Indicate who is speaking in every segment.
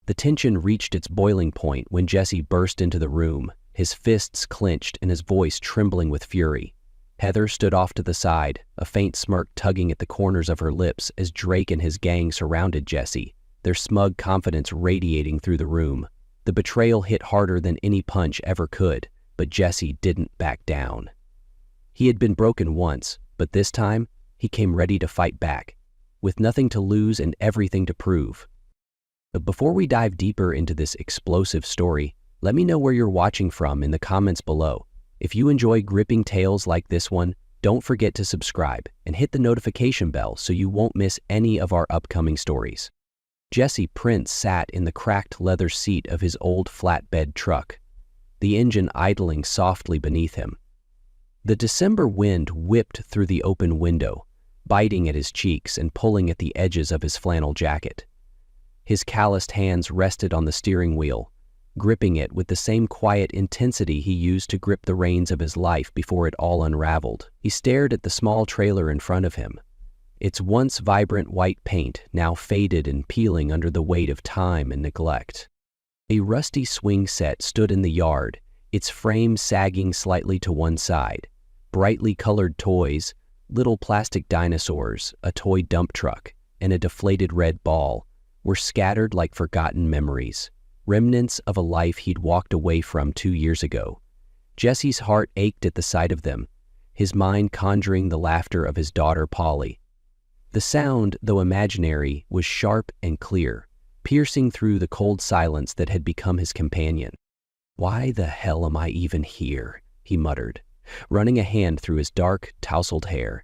Speaker 1: The tension reached its boiling point when Jesse burst into the room, his fists clenched and his voice trembling with fury. Heather stood off to the side, a faint smirk tugging at the corners of her lips as Drake and his gang surrounded Jesse, their smug confidence radiating through the room. The betrayal hit harder than any punch ever could, but Jesse didn't back down. He had been broken once, but this time, he came ready to fight back, with nothing to lose and everything to prove. But before we dive deeper into this explosive story, let me know where you're watching from in the comments below. If you enjoy gripping tales like this one, don't forget to subscribe and hit the notification bell so you won't miss any of our upcoming stories. Jesse Prince sat in the cracked leather seat of his old flatbed truck, the engine idling softly beneath him. The December wind whipped through the open window, biting at his cheeks and pulling at the edges of his flannel jacket. His calloused hands rested on the steering wheel, gripping it with the same quiet intensity he used to grip the reins of his life before it all unraveled. He stared at the small trailer in front of him, its once vibrant white paint now faded and peeling under the weight of time and neglect. A rusty swing set stood in the yard, its frame sagging slightly to one side. Brightly colored toys, little plastic dinosaurs, a toy dump truck, and a deflated red ball were scattered like forgotten memories, remnants of a life he'd walked away from 2 years ago. Jesse's heart ached at the sight of them, his mind conjuring the laughter of his daughter Polly. The sound, though imaginary, was sharp and clear, piercing through the cold silence that had become his companion. "Why the hell am I even here?" he muttered, running a hand through his dark, tousled hair.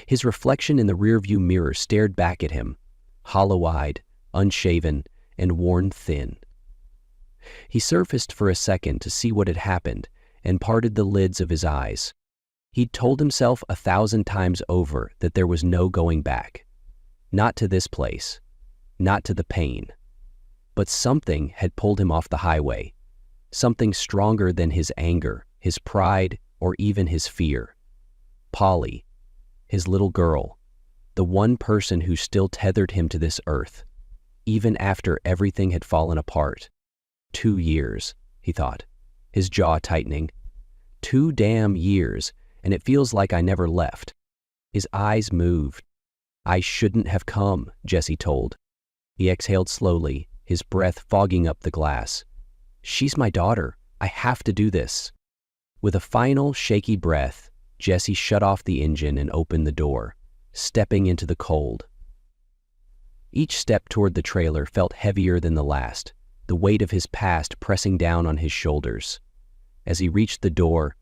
Speaker 1: His reflection in the rearview mirror stared back at him, hollow-eyed, unshaven, and worn thin. He surfaced for a second to see what had happened and parted the lids of his eyes. He'd told himself 1,000 times over that there was no going back. Not to this place, not to the pain. But something had pulled him off the highway, something stronger than his anger, his pride, or even his fear. Polly, his little girl, the one person who still tethered him to this earth, even after everything had fallen apart. 2 years, he thought, his jaw tightening. 2 damn years, and it feels like I never left. His eyes moved. "I shouldn't have come," Jesse told. He exhaled slowly, his breath fogging up the glass. "She's my daughter. I have to do this." With a final, shaky breath, Jesse shut off the engine and opened the door, stepping into the cold. Each step toward the trailer felt heavier than the last, the weight of his past pressing down on his shoulders. As he reached the door,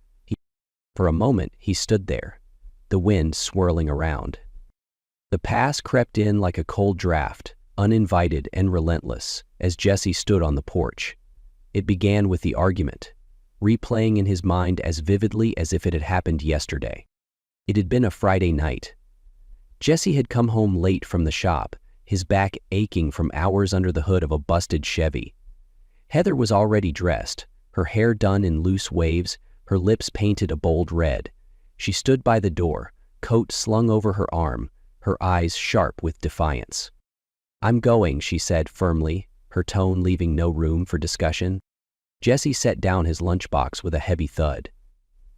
Speaker 1: for a moment he stood there, the wind swirling around. The past crept in like a cold draft, uninvited and relentless, as Jesse stood on the porch. It began with the argument, replaying in his mind as vividly as if it had happened yesterday. It had been a Friday night. Jesse had come home late from the shop, his back aching from hours under the hood of a busted Chevy. Heather was already dressed, her hair done in loose waves, her lips painted a bold red. She stood by the door, coat slung over her arm, her eyes sharp with defiance. "I'm going," she said firmly, her tone leaving no room for discussion. Jesse set down his lunchbox with a heavy thud.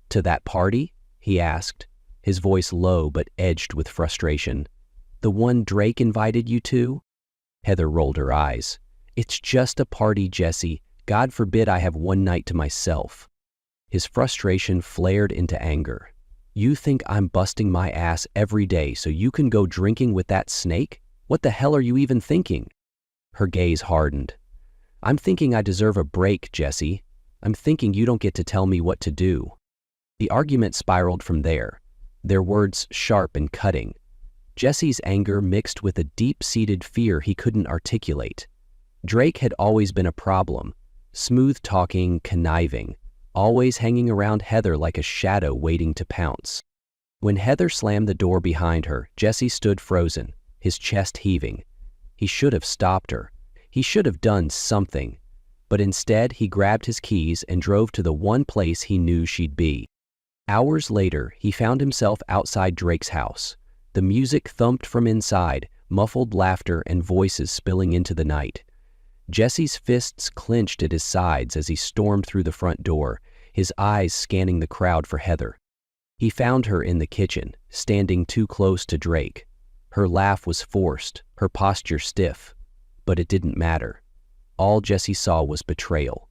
Speaker 1: "To that party?" he asked, his voice low but edged with frustration. "The one Drake invited you to?" Heather rolled her eyes. "It's just a party, Jesse. God forbid I have one night to myself." His frustration flared into anger. "You think I'm busting my ass every day so you can go drinking with that snake? What the hell are you even thinking?" Her gaze hardened. "I'm thinking I deserve a break, Jesse. I'm thinking you don't get to tell me what to do." The argument spiraled from there, their words sharp and cutting. Jesse's anger mixed with a deep-seated fear he couldn't articulate. Drake had always been a problem, smooth-talking, conniving, always hanging around Heather like a shadow waiting to pounce. When Heather slammed the door behind her, Jesse stood frozen, his chest heaving. He should have stopped her. He should have done something. But instead, he grabbed his keys and drove to the one place he knew she'd be. Hours later, he found himself outside Drake's house. The music thumped from inside, muffled laughter and voices spilling into the night. Jesse's fists clenched at his sides as he stormed through the front door, his eyes scanning the crowd for Heather. He found her in the kitchen, standing too close to Drake. Her laugh was forced, her posture stiff, but it didn't matter. All Jesse saw was betrayal.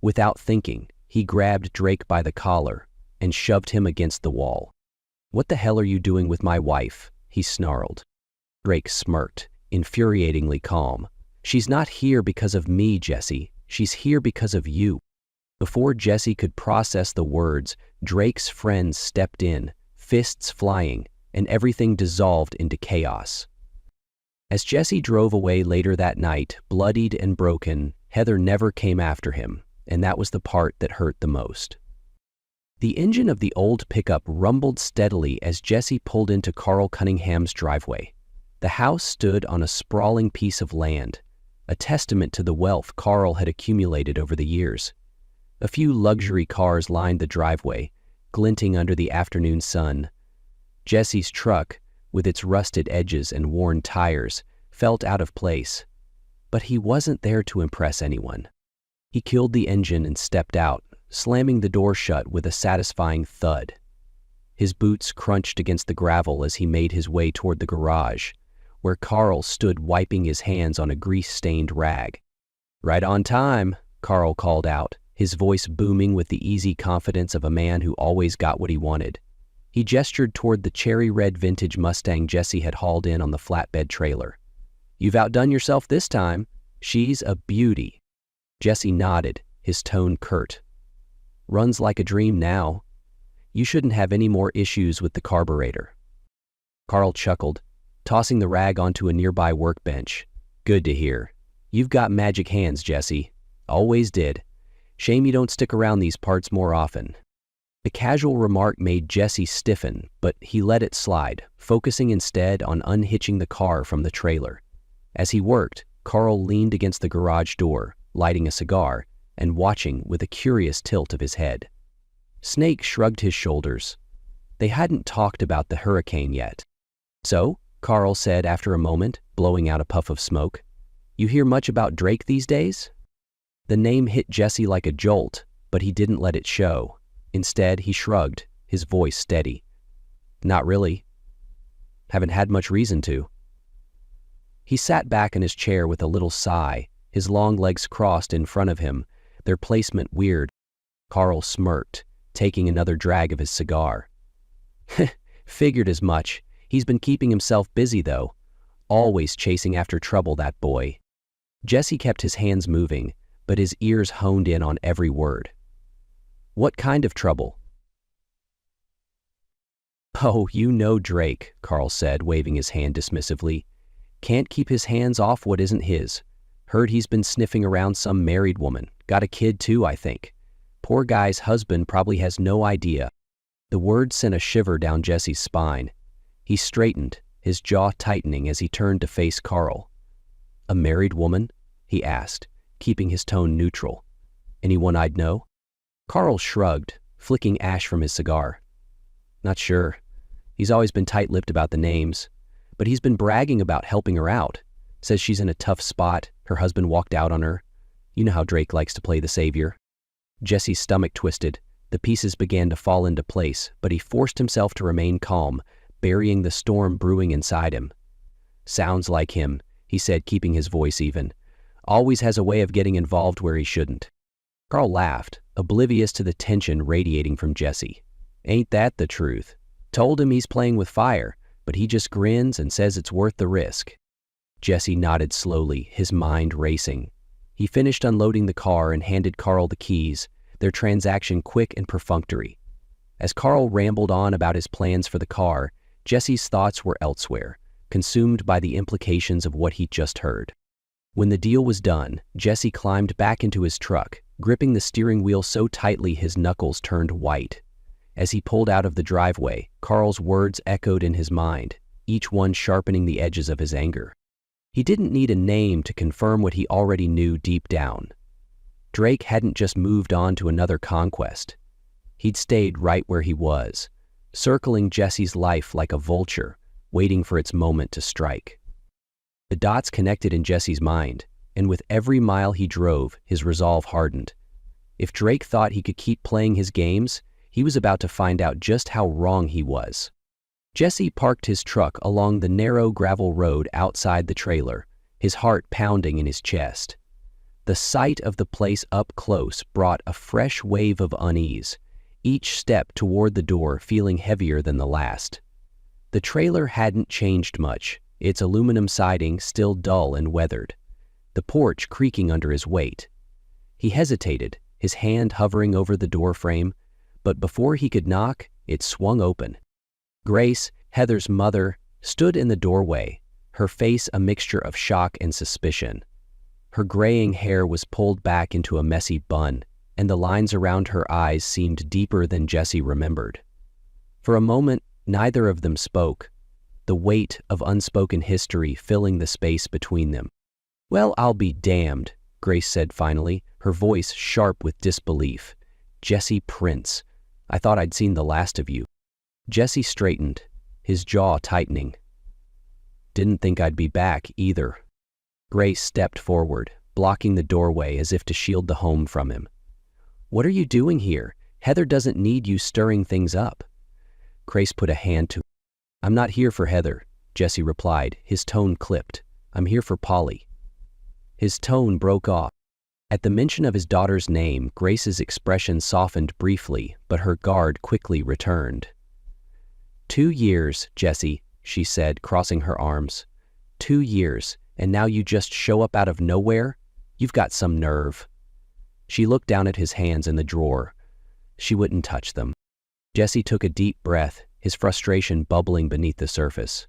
Speaker 1: Without thinking, he grabbed Drake by the collar and shoved him against the wall. "What the hell are you doing with my wife?" he snarled. Drake smirked, infuriatingly calm. "She's not here because of me, Jesse. She's here because of you." Before Jesse could process the words, Drake's friends stepped in, fists flying, and everything dissolved into chaos. As Jesse drove away later that night, bloodied and broken, Heather never came after him, and that was the part that hurt the most. The engine of the old pickup rumbled steadily as Jesse pulled into Carl Cunningham's driveway. The house stood on a sprawling piece of land, a testament to the wealth Carl had accumulated over the years. A few luxury cars lined the driveway, glinting under the afternoon sun. Jesse's truck, with its rusted edges and worn tires, felt out of place. But he wasn't there to impress anyone. He killed the engine and stepped out, slamming the door shut with a satisfying thud. His boots crunched against the gravel as he made his way toward the garage, where Carl stood wiping his hands on a grease-stained rag. "Right on time," Carl called out, his voice booming with the easy confidence of a man who always got what he wanted. He gestured toward the cherry-red vintage Mustang Jesse had hauled in on the flatbed trailer. "You've outdone yourself this time. She's a beauty." Jesse nodded, his tone curt. "Runs like a dream now. You shouldn't have any more issues with the carburetor." Carl chuckled, tossing the rag onto a nearby workbench. "Good to hear. You've got magic hands, Jesse. Always did. Shame you don't stick around these parts more often." The casual remark made Jesse stiffen, but he let it slide, focusing instead on unhitching the car from the trailer. As he worked, Carl leaned against the garage door, lighting a cigar, and watching with a curious tilt of his head. Snake shrugged his shoulders. They hadn't talked about the hurricane yet. "So," Carl said after a moment, blowing out a puff of smoke, "you hear much about Drake these days?" The name hit Jesse like a jolt, but he didn't let it show. Instead, he shrugged, his voice steady. "Not really. Haven't had much reason to." He sat back in his chair with a little sigh, his long legs crossed in front of him, their placement weird. Carl smirked, taking another drag of his cigar. "Figured as much. He's been keeping himself busy, though. Always chasing after trouble, that boy." Jesse kept his hands moving, but his ears honed in on every word. "What kind of trouble?" "Oh, you know Drake," Carl said, waving his hand dismissively. "Can't keep his hands off what isn't his. Heard he's been sniffing around some married woman. Got a kid too, I think. Poor guy's husband probably has no idea." The word sent a shiver down Jesse's spine. He straightened, his jaw tightening as he turned to face Carl. "A married woman?" he asked, keeping his tone neutral. "Anyone I'd know?" Carl shrugged, flicking ash from his cigar. "Not sure. He's always been tight-lipped about the names, but he's been bragging about helping her out. Says she's in a tough spot, her husband walked out on her. You know how Drake likes to play the savior." Jesse's stomach twisted. The pieces began to fall into place, but he forced himself to remain calm, burying the storm brewing inside him. "Sounds like him," he said, keeping his voice even. "Always has a way of getting involved where he shouldn't." Carl laughed, oblivious to the tension radiating from Jesse. "Ain't that the truth? Told him he's playing with fire, but he just grins and says it's worth the risk." Jesse nodded slowly, his mind racing. He finished unloading the car and handed Carl the keys, their transaction quick and perfunctory. As Carl rambled on about his plans for the car, Jesse's thoughts were elsewhere, consumed by the implications of what he'd just heard. When the deal was done, Jesse climbed back into his truck, gripping the steering wheel so tightly his knuckles turned white. As he pulled out of the driveway, Carl's words echoed in his mind, each one sharpening the edges of his anger. He didn't need a name to confirm what he already knew deep down. Drake hadn't just moved on to another conquest. He'd stayed right where he was, circling Jesse's life like a vulture, waiting for its moment to strike. The dots connected in Jesse's mind, and with every mile he drove, his resolve hardened. If Drake thought he could keep playing his games, he was about to find out just how wrong he was. Jesse parked his truck along the narrow gravel road outside the trailer, his heart pounding in his chest. The sight of the place up close brought a fresh wave of unease, each step toward the door feeling heavier than the last. The trailer hadn't changed much, its aluminum siding still dull and weathered, the porch creaking under his weight. He hesitated, his hand hovering over the door frame, but before he could knock, it swung open. Grace, Heather's mother, stood in the doorway, her face a mixture of shock and suspicion. Her graying hair was pulled back into a messy bun, and the lines around her eyes seemed deeper than Jesse remembered. For a moment, neither of them spoke, the weight of unspoken history filling the space between them. "Well, I'll be damned," Grace said finally, her voice sharp with disbelief. "Jesse Prince, I thought I'd seen the last of you." Jesse straightened, his jaw tightening. "Didn't think I'd be back, either." Grace stepped forward, blocking the doorway as if to shield the home from him. "What are you doing here? Heather doesn't need you stirring things up." Grace put a hand to. "I'm not here for Heather," Jesse replied, his tone clipped. "I'm here for Polly." His tone broke off. At the mention of his daughter's name, Grace's expression softened briefly, but her guard quickly returned. 2 years, Jesse," she said, crossing her arms. 2 years, and now you just show up out of nowhere? You've got some nerve." She looked down at his hands in the drawer. She wouldn't touch them. Jesse took a deep breath, his frustration bubbling beneath the surface.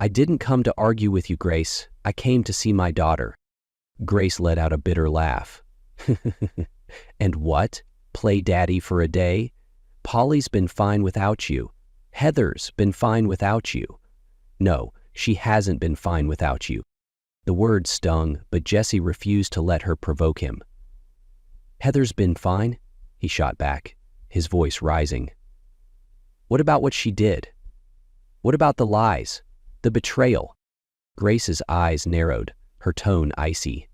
Speaker 1: "I didn't come to argue with you, Grace. I came to see my daughter." Grace let out a bitter laugh. "And what? Play daddy for a day? Polly's been fine without you. Heather's been fine without you." "No, she hasn't been fine without you." The word stung, but Jesse refused to let her provoke him. "Heather's been fine?" he shot back, his voice rising. "What about what she did? What about the lies? The betrayal?" Grace's eyes narrowed, her tone icy.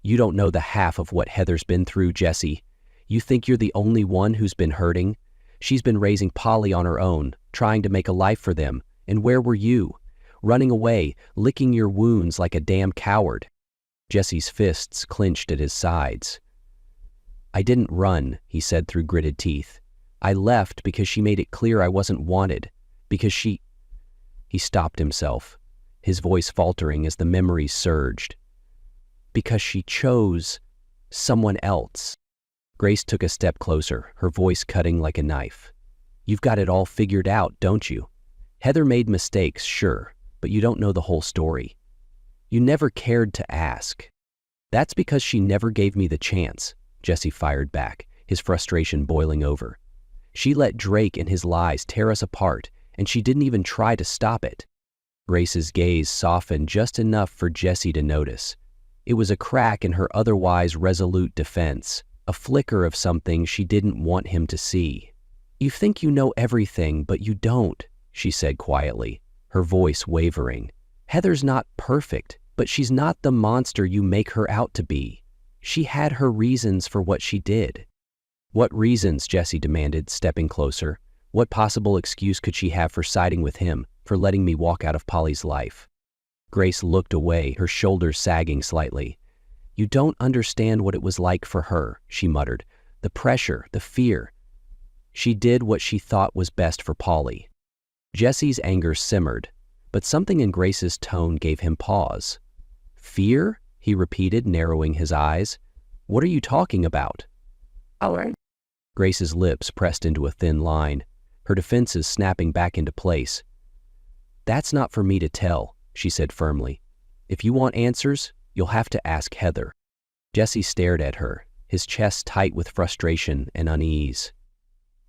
Speaker 1: "You don't know the half of what Heather's been through, Jesse. You think you're the only one who's been hurting? She's been raising Polly on her own, trying to make a life for them, and where were you? Running away, licking your wounds like a damn coward." Jesse's fists clenched at his sides. "I didn't run," he said through gritted teeth. "I left because she made it clear I wasn't wanted, because she—" He stopped himself, his voice faltering as the memories surged. "Because she chose someone else." Grace took a step closer, her voice cutting like a knife. "You've got it all figured out, don't you? Heather made mistakes, sure, but you don't know the whole story. You never cared to ask." "That's because she never gave me the chance," Jesse fired back, his frustration boiling over. "She let Drake and his lies tear us apart, and she didn't even try to stop it." Grace's gaze softened just enough for Jesse to notice. It was a crack in her otherwise resolute defense, a flicker of something she didn't want him to see. "You think you know everything, but you don't," she said quietly, her voice wavering. "Heather's not perfect, but she's not the monster you make her out to be. She had her reasons for what she did." "What reasons?" Jesse demanded, stepping closer. "What possible excuse could she have for siding with him, for letting me walk out of Polly's life?" Grace looked away, her shoulders sagging slightly. "You don't understand what it was like for her," she muttered. "The pressure, the fear. She did what she thought was best for Polly." Jesse's anger simmered, but something in Grace's tone gave him pause. "Fear?" he repeated, narrowing his eyes. "What are you talking about?" "Oh." Grace's lips pressed into a thin line, her defenses snapping back into place. "That's not for me to tell," she said firmly. "If you want answers, you'll have to ask Heather." Jesse stared at her, his chest tight with frustration and unease.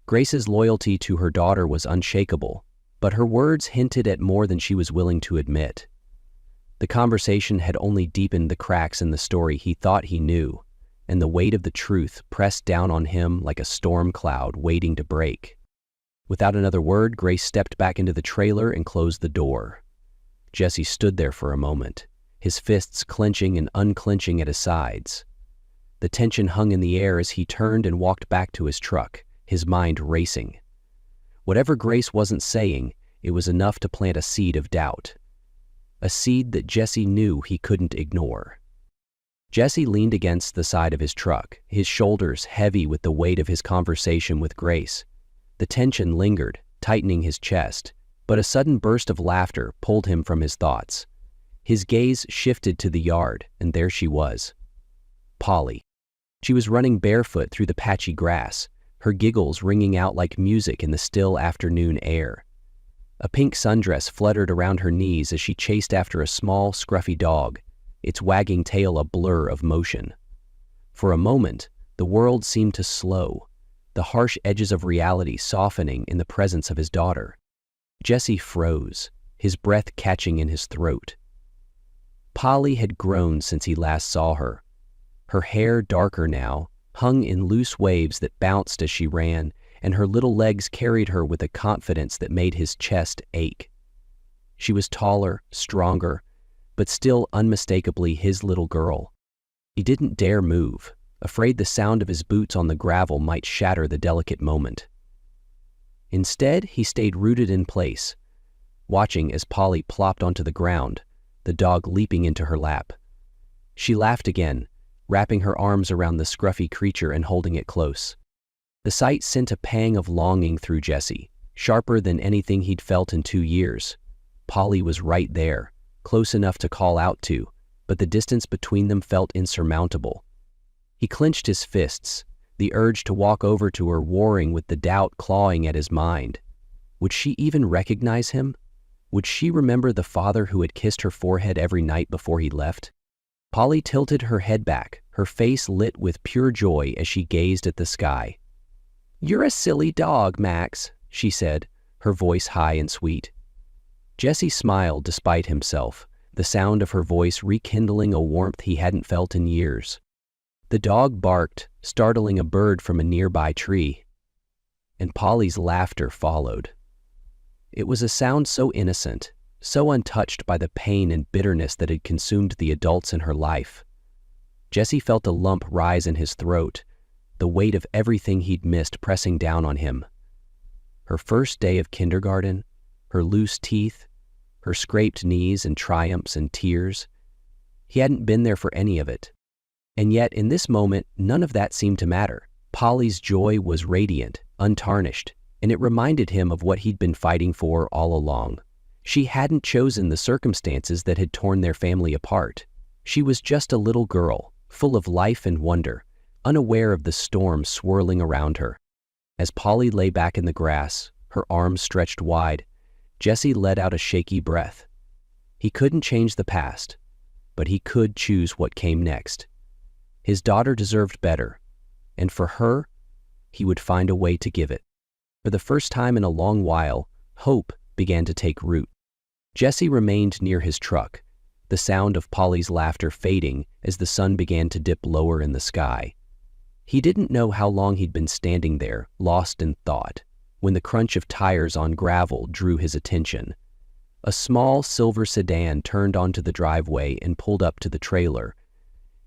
Speaker 1: Grace's loyalty to her daughter was unshakable, but her words hinted at more than she was willing to admit. The conversation had only deepened the cracks in the story he thought he knew, and the weight of the truth pressed down on him like a storm cloud waiting to break. Without another word, Grace stepped back into the trailer and closed the door. Jesse stood there for a moment, his fists clenching and unclenching at his sides. The tension hung in the air as he turned and walked back to his truck, his mind racing. Whatever Grace wasn't saying, it was enough to plant a seed of doubt. A seed that Jesse knew he couldn't ignore. Jesse leaned against the side of his truck, his shoulders heavy with the weight of his conversation with Grace. The tension lingered, tightening his chest, but a sudden burst of laughter pulled him from his thoughts. His gaze shifted to the yard, and there she was. Polly. She was running barefoot through the patchy grass, her giggles ringing out like music in the still afternoon air. A pink sundress fluttered around her knees as she chased after a small, scruffy dog, its wagging tail a blur of motion. For a moment, the world seemed to slow, the harsh edges of reality softening in the presence of his daughter. Jesse froze, his breath catching in his throat. Polly had grown since he last saw her. Her hair, darker now, hung in loose waves that bounced as she ran, and her little legs carried her with a confidence that made his chest ache. She was taller, stronger, but still unmistakably his little girl. He didn't dare move, afraid the sound of his boots on the gravel might shatter the delicate moment. Instead, he stayed rooted in place, watching as Polly plopped onto the ground, the dog leaping into her lap. She laughed again, wrapping her arms around the scruffy creature and holding it close. The sight sent a pang of longing through Jesse, sharper than anything he'd felt in 2 years. Polly was right there, close enough to call out to, but the distance between them felt insurmountable. He clenched his fists, the urge to walk over to her warring with the doubt clawing at his mind. Would she even recognize him? Would she remember the father who had kissed her forehead every night before he left? Polly tilted her head back, her face lit with pure joy as she gazed at the sky. "You're a silly dog, Max," she said, her voice high and sweet. Jesse smiled despite himself, the sound of her voice rekindling a warmth he hadn't felt in years. The dog barked, startling a bird from a nearby tree. And Polly's laughter followed. It was a sound so innocent, so untouched by the pain and bitterness that had consumed the adults in her life. Jesse felt a lump rise in his throat, the weight of everything he'd missed pressing down on him. Her first day of kindergarten, her loose teeth, her scraped knees and triumphs and tears. He hadn't been there for any of it. And yet, in this moment, none of that seemed to matter. Polly's joy was radiant, untarnished, and it reminded him of what he'd been fighting for all along. She hadn't chosen the circumstances that had torn their family apart. She was just a little girl, full of life and wonder, unaware of the storm swirling around her. As Polly lay back in the grass, her arms stretched wide, Jesse let out a shaky breath. He couldn't change the past, but he could choose what came next. His daughter deserved better, and for her, he would find a way to give it. For the first time in a long while, hope began to take root. Jesse remained near his truck, the sound of Polly's laughter fading as the sun began to dip lower in the sky. He didn't know how long he'd been standing there, lost in thought, when the crunch of tires on gravel drew his attention. A small silver sedan turned onto the driveway and pulled up to the trailer.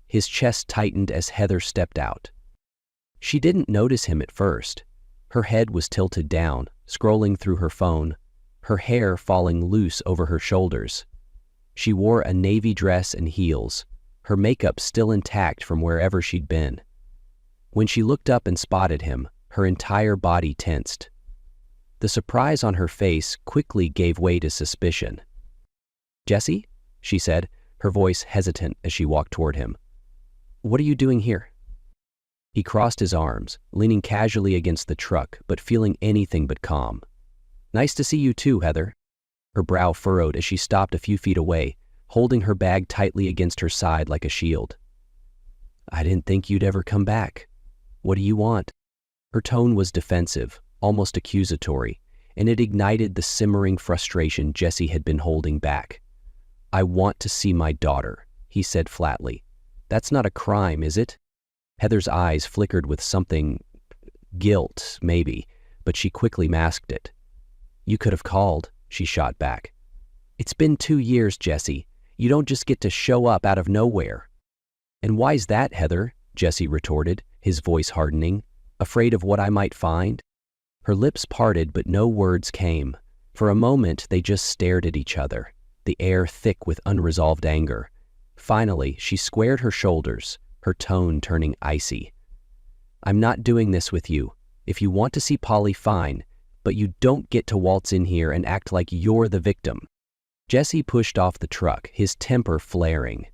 Speaker 1: His chest tightened as Heather stepped out. She didn't notice him at first. Her head was tilted down, scrolling through her phone, her hair falling loose over her shoulders. She wore a navy dress and heels, her makeup still intact from wherever she'd been. When she looked up and spotted him, her entire body tensed. The surprise on her face quickly gave way to suspicion. "Jesse?" she said, her voice hesitant as she walked toward him. "What are you doing here?" He crossed his arms, leaning casually against the truck, but feeling anything but calm. "Nice to see you too, Heather." Her brow furrowed as she stopped a few feet away, holding her bag tightly against her side like a shield. "I didn't think you'd ever come back. What do you want?" Her tone was defensive, almost accusatory, and it ignited the simmering frustration Jesse had been holding back. "I want to see my daughter," he said flatly. "That's not a crime, is it?" Heather's eyes flickered with something, guilt, maybe, but she quickly masked it. "You could have called," she shot back. "It's been 2 years, Jesse. You don't just get to show up out of nowhere." "And why's that, Heather?" Jesse retorted, his voice hardening. "Afraid of what I might find?" Her lips parted, but no words came. For a moment, they just stared at each other, the air thick with unresolved anger. Finally, she squared her shoulders, her tone turning icy. "I'm not doing this with you. If you want to see Polly, fine, but you don't get to waltz in here and act like you're the victim." Jesse pushed off the truck, his temper flaring.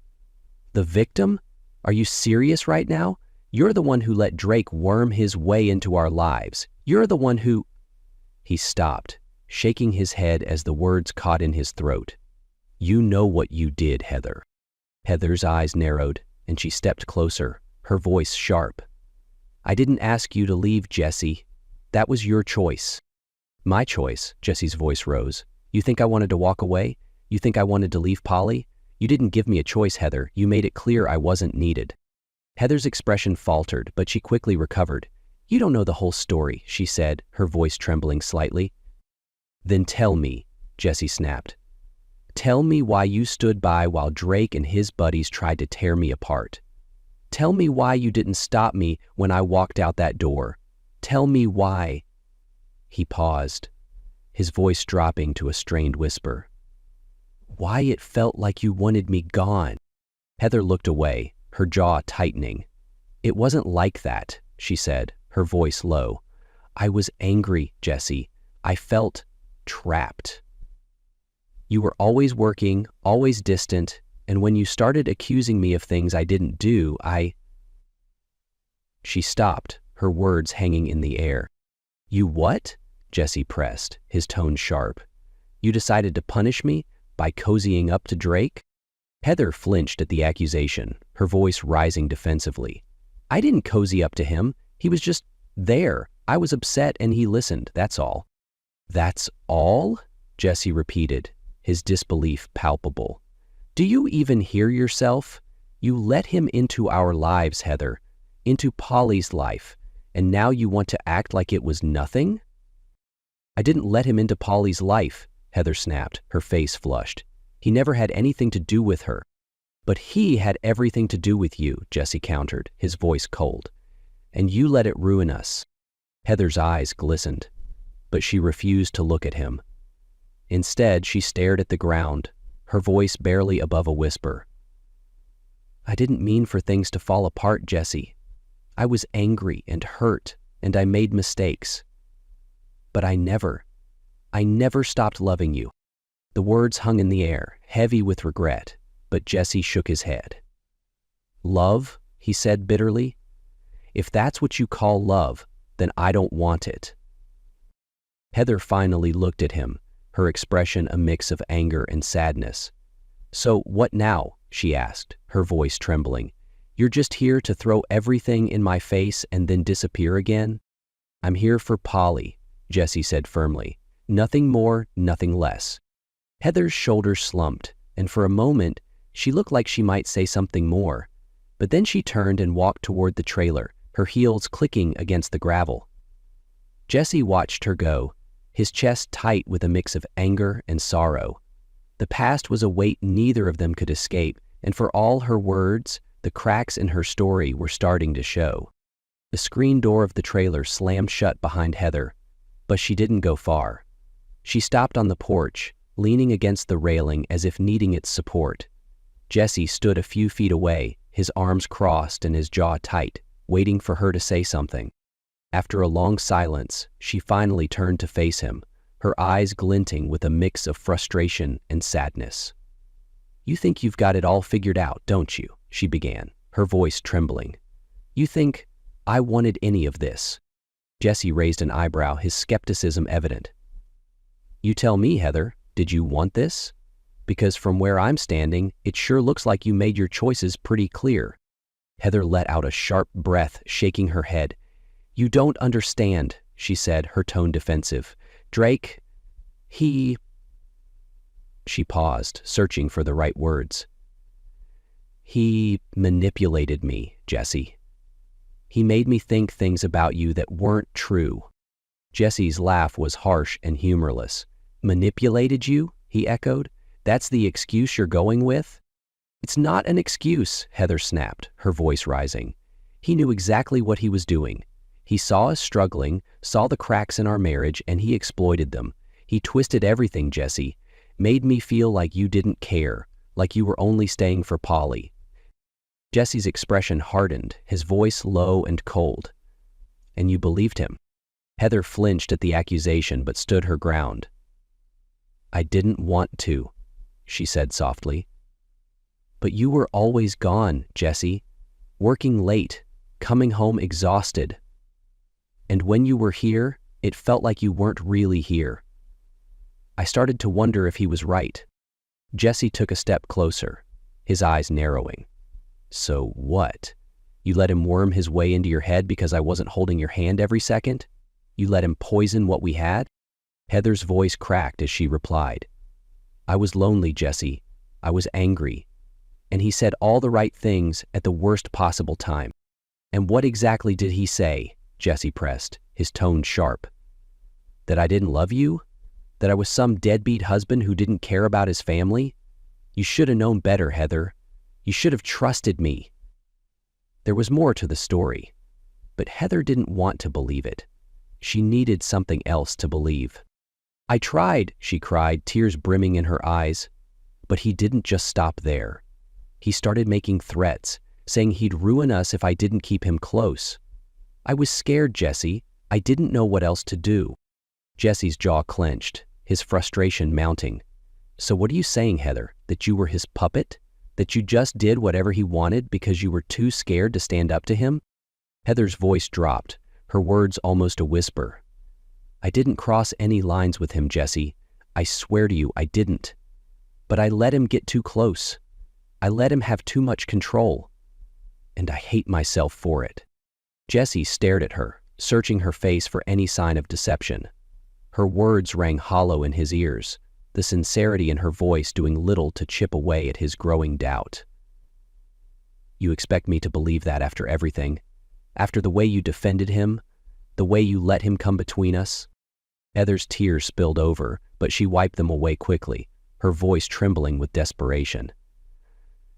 Speaker 1: "The victim? Are you serious right now? You're the one who let Drake worm his way into our lives. You're the one who—" He stopped, shaking his head as the words caught in his throat. "You know what you did, Heather." Heather's eyes narrowed, and she stepped closer, her voice sharp. "I didn't ask you to leave, Jesse. That was your choice." "My choice?" Jesse's voice rose. "You think I wanted to walk away? You think I wanted to leave Polly? You didn't give me a choice, Heather. You made it clear I wasn't needed." Heather's expression faltered, but she quickly recovered. "You don't know the whole story," she said, her voice trembling slightly. "Then tell me," Jesse snapped. "Tell me why you stood by while Drake and his buddies tried to tear me apart. Tell me why you didn't stop me when I walked out that door. Tell me why—" He paused, his voice dropping to a strained whisper. "Why it felt like you wanted me gone." Heather looked away, her jaw tightening. "It wasn't like that," she said, her voice low. "I was angry, Jesse. I felt trapped. You were always working, always distant, and when you started accusing me of things I didn't do, I—" She stopped, her words hanging in the air. "You what?" Jesse pressed, his tone sharp. "You decided to punish me by cozying up to Drake?" Heather flinched at the accusation, her voice rising defensively. "I didn't cozy up to him. He was just there. I was upset and he listened, that's all." "That's all?" Jesse repeated, his disbelief palpable. "Do you even hear yourself? You let him into our lives, Heather, into Polly's life, and now you want to act like it was nothing?" "I didn't let him into Polly's life," Heather snapped, her face flushed. "He never had anything to do with her." "But he had everything to do with you," Jesse countered, his voice cold. "And you let it ruin us." Heather's eyes glistened, but she refused to look at him. Instead, she stared at the ground, her voice barely above a whisper. "I didn't mean for things to fall apart, Jesse. I was angry and hurt, and I made mistakes. But I never stopped loving you." The words hung in the air, heavy with regret, but Jesse shook his head. "Love?" he said bitterly. "If that's what you call love, then I don't want it." Heather finally looked at him, her expression a mix of anger and sadness. "So what now?" she asked, her voice trembling. "You're just here to throw everything in my face and then disappear again?" "I'm here for Polly," Jesse said firmly. "Nothing more, nothing less." Heather's shoulders slumped, and for a moment, she looked like she might say something more. But then she turned and walked toward the trailer, her heels clicking against the gravel. Jesse watched her go, his chest tight with a mix of anger and sorrow. The past was a weight neither of them could escape, and for all her words, the cracks in her story were starting to show. The screen door of the trailer slammed shut behind Heather, but she didn't go far. She stopped on the porch, leaning against the railing as if needing its support. Jesse stood a few feet away, his arms crossed and his jaw tight, waiting for her to say something. After a long silence, she finally turned to face him, her eyes glinting with a mix of frustration and sadness. "You think you've got it all figured out, don't you?" she began, her voice trembling. "You think I wanted any of this?" Jesse raised an eyebrow, his skepticism evident. "You tell me, Heather, did you want this? Because from where I'm standing, it sure looks like you made your choices pretty clear." Heather let out a sharp breath, shaking her head. "You don't understand," she said, her tone defensive. "Drake, he—" She paused, searching for the right words. "He manipulated me, Jesse. He made me think things about you that weren't true." Jesse's laugh was harsh and humorless. "Manipulated you?" he echoed. That's the excuse you're going with?" "It's not an excuse," Heather snapped, her voice rising. "He knew exactly what he was doing. He saw us struggling, saw the cracks in our marriage, and he exploited them. He twisted everything, Jesse. Made me feel like you didn't care, like you were only staying for Polly." Jesse's expression hardened, his voice low and cold. "And you believed him?" Heather flinched at the accusation but stood her ground. "I didn't want to," she said softly. "But you were always gone, Jesse. Working late, coming home exhausted. And when you were here, it felt like you weren't really here." I started to wonder if he was right. Jesse took a step closer, his eyes narrowing. "So what? You let him worm his way into your head because I wasn't holding your hand every second? You let him poison what we had?" Heather's voice cracked as she replied. "I was lonely, Jesse. I was angry. And he said all the right things at the worst possible time." "And what exactly did he say?" Jesse pressed, his tone sharp. "That I didn't love you? That I was some deadbeat husband who didn't care about his family? You should have known better, Heather. You should have trusted me." There was more to the story, but Heather didn't want to believe it. She needed something else to believe. "I tried," she cried, tears brimming in her eyes. But he didn't just stop there. He started making threats, saying he'd ruin us if I didn't keep him close. I was scared, Jesse. I didn't know what else to do. Jesse's jaw clenched, his frustration mounting. "So what are you saying, Heather? That you were his puppet? That you just did whatever he wanted because you were too scared to stand up to him?" Heather's voice dropped, her words almost a whisper. "I didn't cross any lines with him, Jesse. I swear to you, I didn't. But I let him get too close. I let him have too much control. And I hate myself for it." Jesse stared at her, searching her face for any sign of deception. Her words rang hollow in his ears, the sincerity in her voice doing little to chip away at his growing doubt. "You expect me to believe that after everything? After the way you defended him? The way you let him come between us?" Heather's tears spilled over, but she wiped them away quickly, her voice trembling with desperation.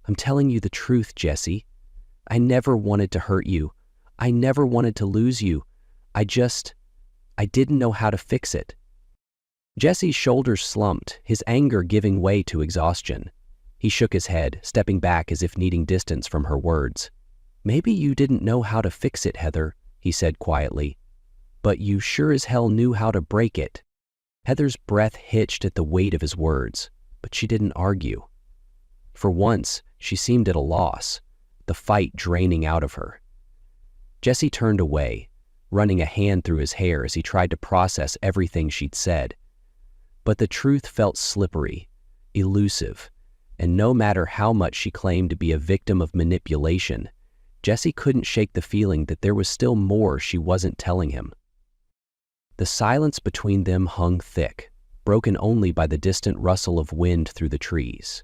Speaker 1: "I'm telling you the truth, Jesse. I never wanted to hurt you. I never wanted to lose you. I didn't know how to fix it." Jesse's shoulders slumped, his anger giving way to exhaustion. He shook his head, stepping back as if needing distance from her words. "Maybe you didn't know how to fix it, Heather," he said quietly. "But you sure as hell knew how to break it." Heather's breath hitched at the weight of his words, but she didn't argue. For once, she seemed at a loss, the fight draining out of her. Jesse turned away, running a hand through his hair as he tried to process everything she'd said. But the truth felt slippery, elusive, and no matter how much she claimed to be a victim of manipulation, Jesse couldn't shake the feeling that there was still more she wasn't telling him. The silence between them hung thick, broken only by the distant rustle of wind through the trees.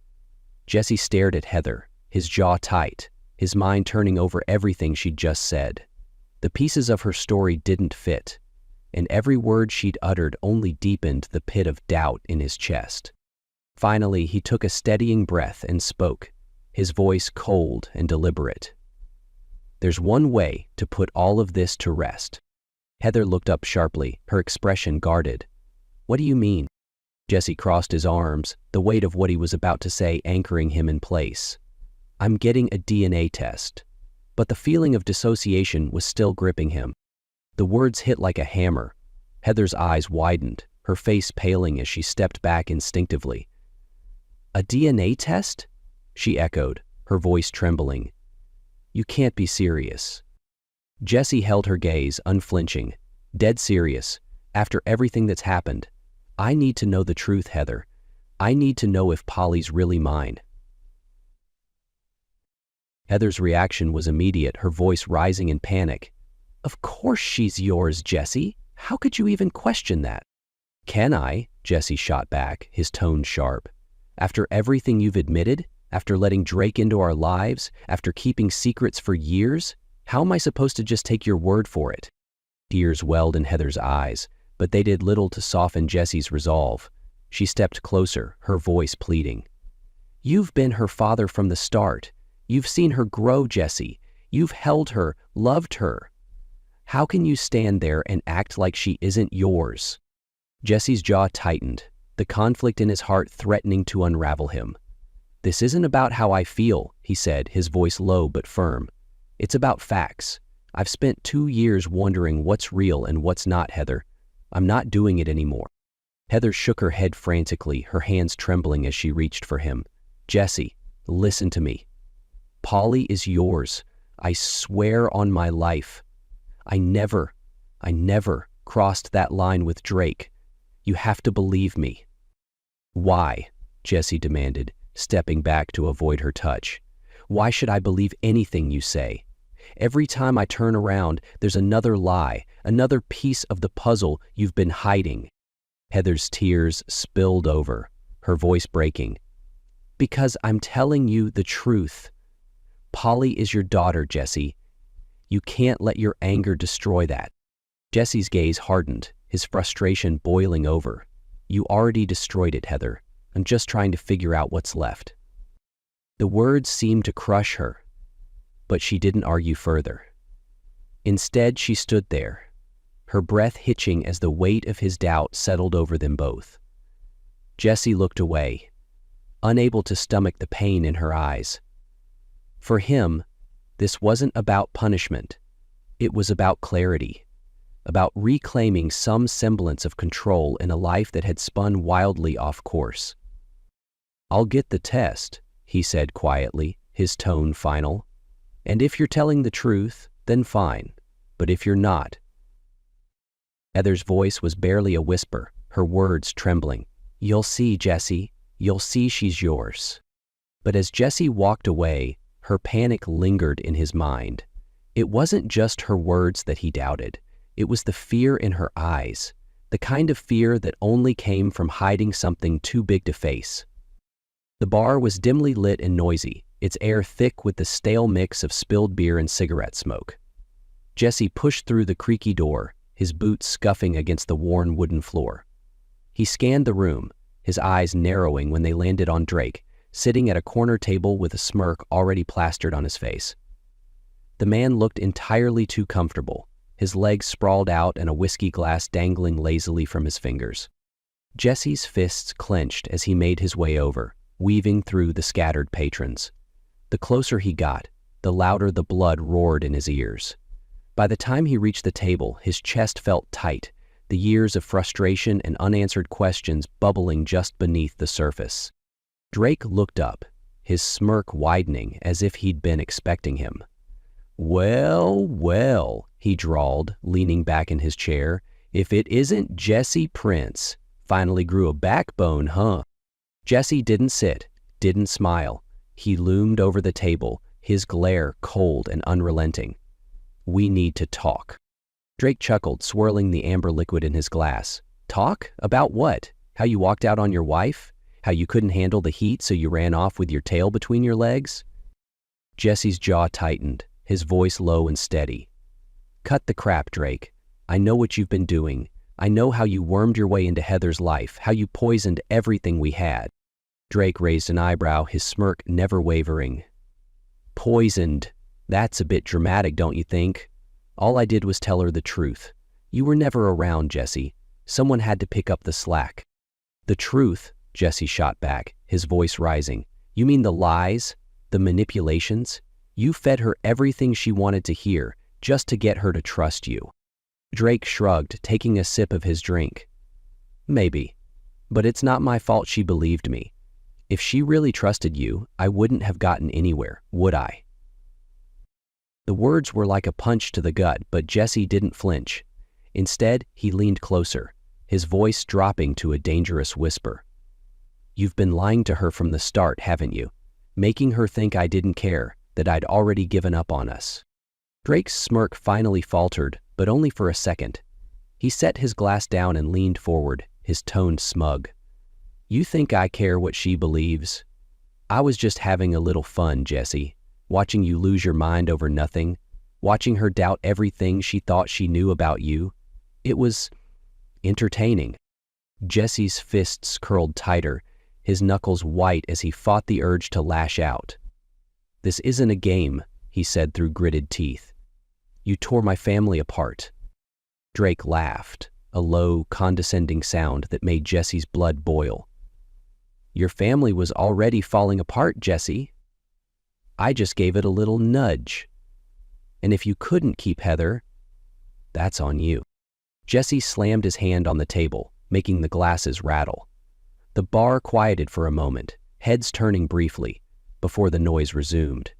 Speaker 1: Jesse stared at Heather, his jaw tight, his mind turning over everything she'd just said. The pieces of her story didn't fit, and every word she'd uttered only deepened the pit of doubt in his chest. Finally, he took a steadying breath and spoke, his voice cold and deliberate. "There's one way to put all of this to rest." Heather looked up sharply, her expression guarded. "What do you mean?" Jesse crossed his arms, the weight of what he was about to say anchoring him in place. "I'm getting a DNA test." But the feeling of dissociation was still gripping him. The words hit like a hammer. Heather's eyes widened, her face paling as she stepped back instinctively. "A DNA test?" she echoed, her voice trembling. "You can't be serious." Jesse held her gaze, unflinching, dead serious. "After everything that's happened, I need to know the truth, Heather. I need to know if Polly's really mine." Heather's reaction was immediate, her voice rising in panic. "Of course she's yours, Jesse. How could you even question that?" "Can I?" Jesse shot back, his tone sharp. "After everything you've admitted? After letting Drake into our lives? After keeping secrets for years? How am I supposed to just take your word for it?" Tears welled in Heather's eyes, but they did little to soften Jesse's resolve. She stepped closer, her voice pleading. You've been her father from the start. You've seen her grow, Jesse. You've held her, loved her. How can you stand there and act like she isn't yours? Jesse's jaw tightened, the conflict in his heart threatening to unravel him. This isn't about how I feel, he said, his voice low but firm. It's about facts. I've spent 2 years wondering what's real and what's not, Heather. I'm not doing it anymore. Heather shook her head frantically, her hands trembling as she reached for him. Jesse, listen to me. Polly is yours. I swear on my life. I never crossed that line with Drake. You have to believe me. Why? Jesse demanded, stepping back to avoid her touch. Why should I believe anything you say? Every time I turn around, there's another lie, another piece of the puzzle you've been hiding. Heather's tears spilled over, her voice breaking. Because I'm telling you the truth. Polly is your daughter, Jesse. You can't let your anger destroy that. Jesse's gaze hardened, his frustration boiling over. You already destroyed it, Heather. I'm just trying to figure out what's left. The words seemed to crush her, but she didn't argue further. Instead, she stood there, her breath hitching as the weight of his doubt settled over them both. Jesse looked away, unable to stomach the pain in her eyes. For him, this wasn't about punishment. It was about clarity, about reclaiming some semblance of control in a life that had spun wildly off course. I'll get the test, he said quietly, his tone final. And if you're telling the truth, then fine. But if you're not. Heather's voice was barely a whisper, her words trembling. You'll see, Jesse. You'll see she's yours. But as Jesse walked away, her panic lingered in his mind. It wasn't just her words that he doubted. It was the fear in her eyes, the kind of fear that only came from hiding something too big to face. The bar was dimly lit and noisy, its air thick with the stale mix of spilled beer and cigarette smoke. Jesse pushed through the creaky door, his boots scuffing against the worn wooden floor. He scanned the room, his eyes narrowing when they landed on Drake, sitting at a corner table with a smirk already plastered on his face. The man looked entirely too comfortable, his legs sprawled out and a whiskey glass dangling lazily from his fingers. Jesse's fists clenched as he made his way over, weaving through the scattered patrons. The closer he got, the louder the blood roared in his ears. By the time he reached the table, his chest felt tight, the years of frustration and unanswered questions bubbling just beneath the surface. Drake looked up, his smirk widening as if he'd been expecting him. Well, well, he drawled, leaning back in his chair. If it isn't Jesse Prince. Finally grew a backbone, huh? Jesse didn't sit, didn't smile. He loomed over the table, his glare cold and unrelenting. We need to talk. Drake chuckled, swirling the amber liquid in his glass. Talk? About what? How you walked out on your wife? How you couldn't handle the heat so you ran off with your tail between your legs? Jesse's jaw tightened, his voice low and steady. Cut the crap, Drake. I know what you've been doing. I know how you wormed your way into Heather's life, how you poisoned everything we had. Drake raised an eyebrow, his smirk never wavering. Poisoned. That's a bit dramatic, don't you think? All I did was tell her the truth. You were never around, Jesse. Someone had to pick up the slack. The truth, Jesse shot back, his voice rising. You mean the lies? The manipulations? You fed her everything she wanted to hear, just to get her to trust you. Drake shrugged, taking a sip of his drink. Maybe. But it's not my fault she believed me. If she really trusted you, I wouldn't have gotten anywhere, would I? The words were like a punch to the gut, but Jesse didn't flinch. Instead, he leaned closer, his voice dropping to a dangerous whisper. You've been lying to her from the start, haven't you? Making her think I didn't care, that I'd already given up on us. Drake's smirk finally faltered, but only for a second. He set his glass down and leaned forward, his tone smug. You think I care what she believes? I was just having a little fun, Jesse. Watching you lose your mind over nothing. Watching her doubt everything she thought she knew about you. It was entertaining. Jesse's fists curled tighter, his knuckles white as he fought the urge to lash out. "This isn't a game," he said through gritted teeth. "You tore my family apart." Drake laughed, a low, condescending sound that made Jesse's blood boil. "Your family was already falling apart, Jesse. I just gave it a little nudge. And if you couldn't keep Heather, that's on you." Jesse slammed his hand on the table, making the glasses rattle. The bar quieted for a moment, heads turning briefly, before the noise resumed.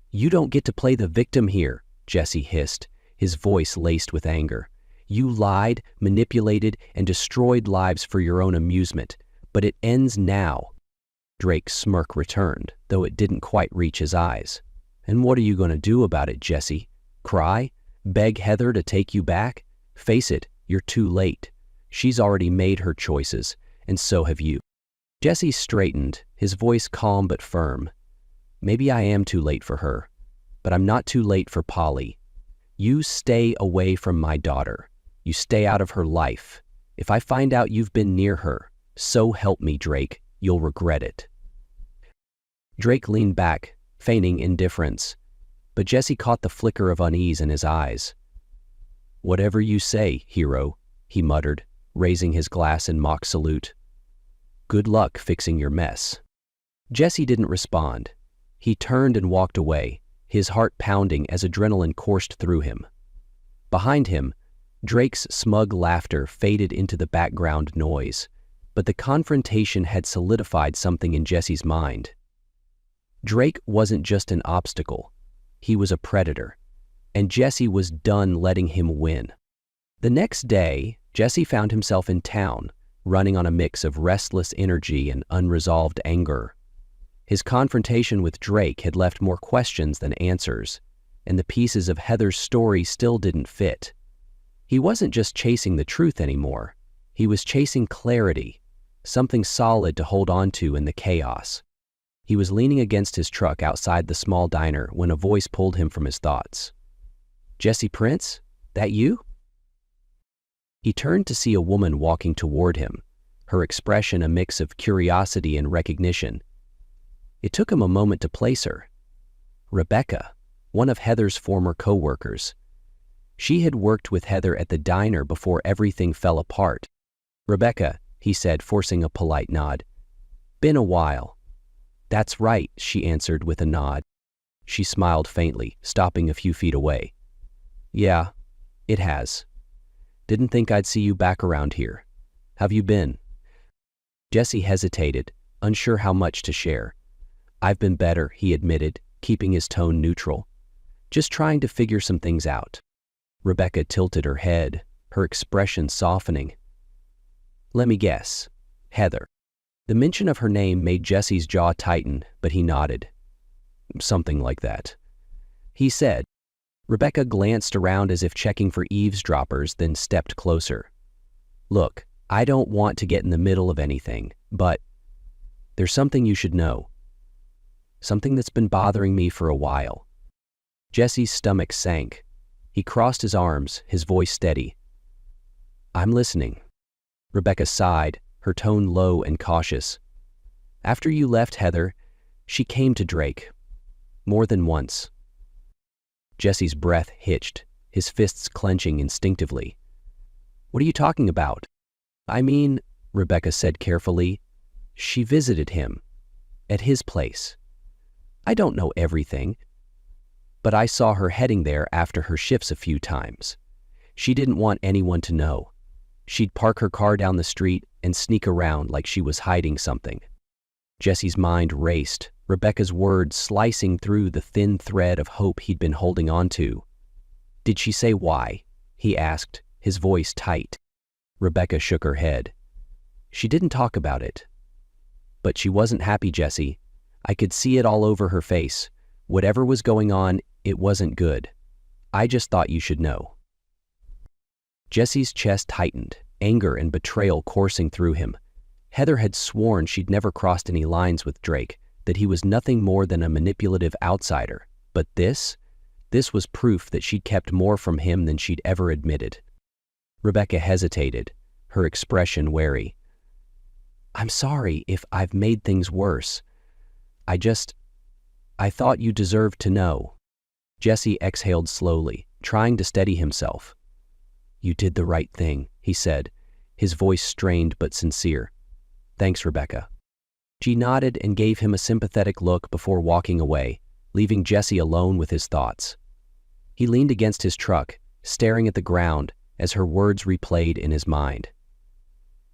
Speaker 1: "You don't get to play the victim here," Jesse hissed, his voice laced with anger. "You lied, manipulated, and destroyed lives for your own amusement, but it ends now." Drake's smirk returned, though it didn't quite reach his eyes. "And what are you going to do about it, Jesse? Cry? Beg Heather to take you back? Face it, you're too late. She's already made her choices, and so have you." Jesse straightened, his voice calm but firm. "Maybe I am too late for her, but I'm not too late for Polly. You stay away from my daughter. You stay out of her life. If I find out you've been near her, so help me, Drake, you'll regret it." Drake leaned back, feigning indifference, but Jesse caught the flicker of unease in his eyes. "Whatever you say, hero," he muttered, raising his glass in mock salute. "Good luck fixing your mess." Jesse didn't respond. He turned and walked away, his heart pounding as adrenaline coursed through him. Behind him, Drake's smug laughter faded into the background noise, but the confrontation had solidified something in Jesse's mind. Drake wasn't just an obstacle. He was a predator, and Jesse was done letting him win. The next day, Jesse found himself in town, running on a mix of restless energy and unresolved anger. His confrontation with Drake had left more questions than answers, and the pieces of Heather's story still didn't fit. He wasn't just chasing the truth anymore. He was chasing clarity, something solid to hold on to in the chaos. He was leaning against his truck outside the small diner when a voice pulled him from his thoughts. "Jesse Prince? That you?" He turned to see a woman walking toward him, her expression a mix of curiosity and recognition. It took him a moment to place her. Rebecca, one of Heather's former co-workers. She had worked with Heather at the diner before everything fell apart. "Rebecca," he said, forcing a polite nod. "Been a while." "That's right," she answered with a nod. She smiled faintly, stopping a few feet away. "Yeah, it has. Didn't think I'd see you back around here. How've you been?" Jesse hesitated, unsure how much to share. "I've been better," he admitted, keeping his tone neutral. "Just trying to figure some things out." Rebecca tilted her head, her expression softening. "Let me guess. Heather." The mention of her name made Jesse's jaw tighten, but he nodded. "Something like that," he said. Rebecca glanced around as if checking for eavesdroppers, then stepped closer. "Look, I don't want to get in the middle of anything, but there's something you should know. Something that's been bothering me for a while." Jesse's stomach sank. He crossed his arms, his voice steady. "I'm listening." Rebecca sighed, her tone low and cautious. "After you left Heather, she came to Drake. More than once." Jesse's breath hitched, his fists clenching instinctively. "What are you talking about?" "I mean," Rebecca said carefully, "she visited him. At his place. I don't know everything, but I saw her heading there after her shifts a few times. She didn't want anyone to know. She'd park her car down the street and sneak around like she was hiding something." Jesse's mind raced, Rebecca's words slicing through the thin thread of hope he'd been holding on to. "Did she say why?" he asked, his voice tight. Rebecca shook her head. "She didn't talk about it. But she wasn't happy, Jesse. I could see it all over her face. Whatever was going on, it wasn't good. I just thought you should know." Jesse's chest tightened, anger and betrayal coursing through him. Heather had sworn she'd never crossed any lines with Drake, that he was nothing more than a manipulative outsider. But this was proof that she'd kept more from him than she'd ever admitted. Rebecca hesitated, her expression wary. "I'm sorry if I've made things worse. I thought you deserved to know." Jesse exhaled slowly, trying to steady himself. "You did the right thing," he said, his voice strained but sincere. "Thanks, Rebecca." She nodded and gave him a sympathetic look before walking away, leaving Jesse alone with his thoughts. He leaned against his truck, staring at the ground as her words replayed in his mind.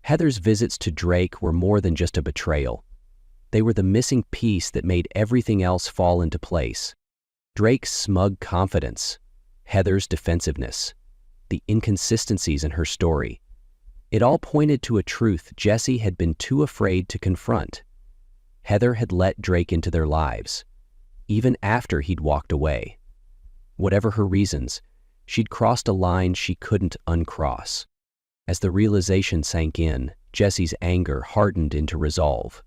Speaker 1: Heather's visits to Drake were more than just a betrayal. They were the missing piece that made everything else fall into place. Drake's smug confidence, Heather's defensiveness, the inconsistencies in her story. It all pointed to a truth Jesse had been too afraid to confront. Heather had let Drake into their lives, even after he'd walked away. Whatever her reasons, she'd crossed a line she couldn't uncross. As the realization sank in, Jesse's anger hardened into resolve.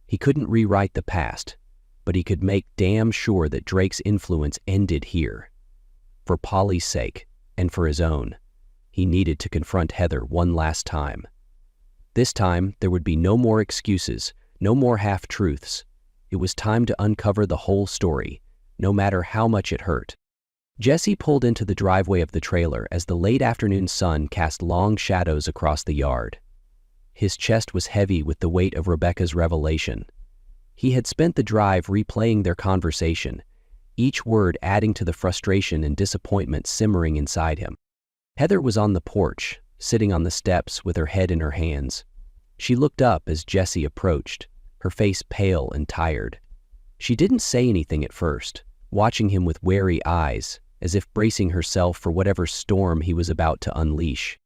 Speaker 1: He couldn't rewrite the past, but he could make damn sure that Drake's influence ended here. For Polly's sake, and for his own, he needed to confront Heather one last time. This time, there would be no more excuses, no more half-truths. It was time to uncover the whole story, no matter how much it hurt. Jesse pulled into the driveway of the trailer as the late afternoon sun cast long shadows across the yard. His chest was heavy with the weight of Rebecca's revelation. He had spent the drive replaying their conversation, each word adding to the frustration and disappointment simmering inside him. Heather was on the porch, sitting on the steps with her head in her hands. She looked up as Jesse approached, her face pale and tired. She didn't say anything at first, watching him with wary eyes, as if bracing herself for whatever storm he was about to unleash.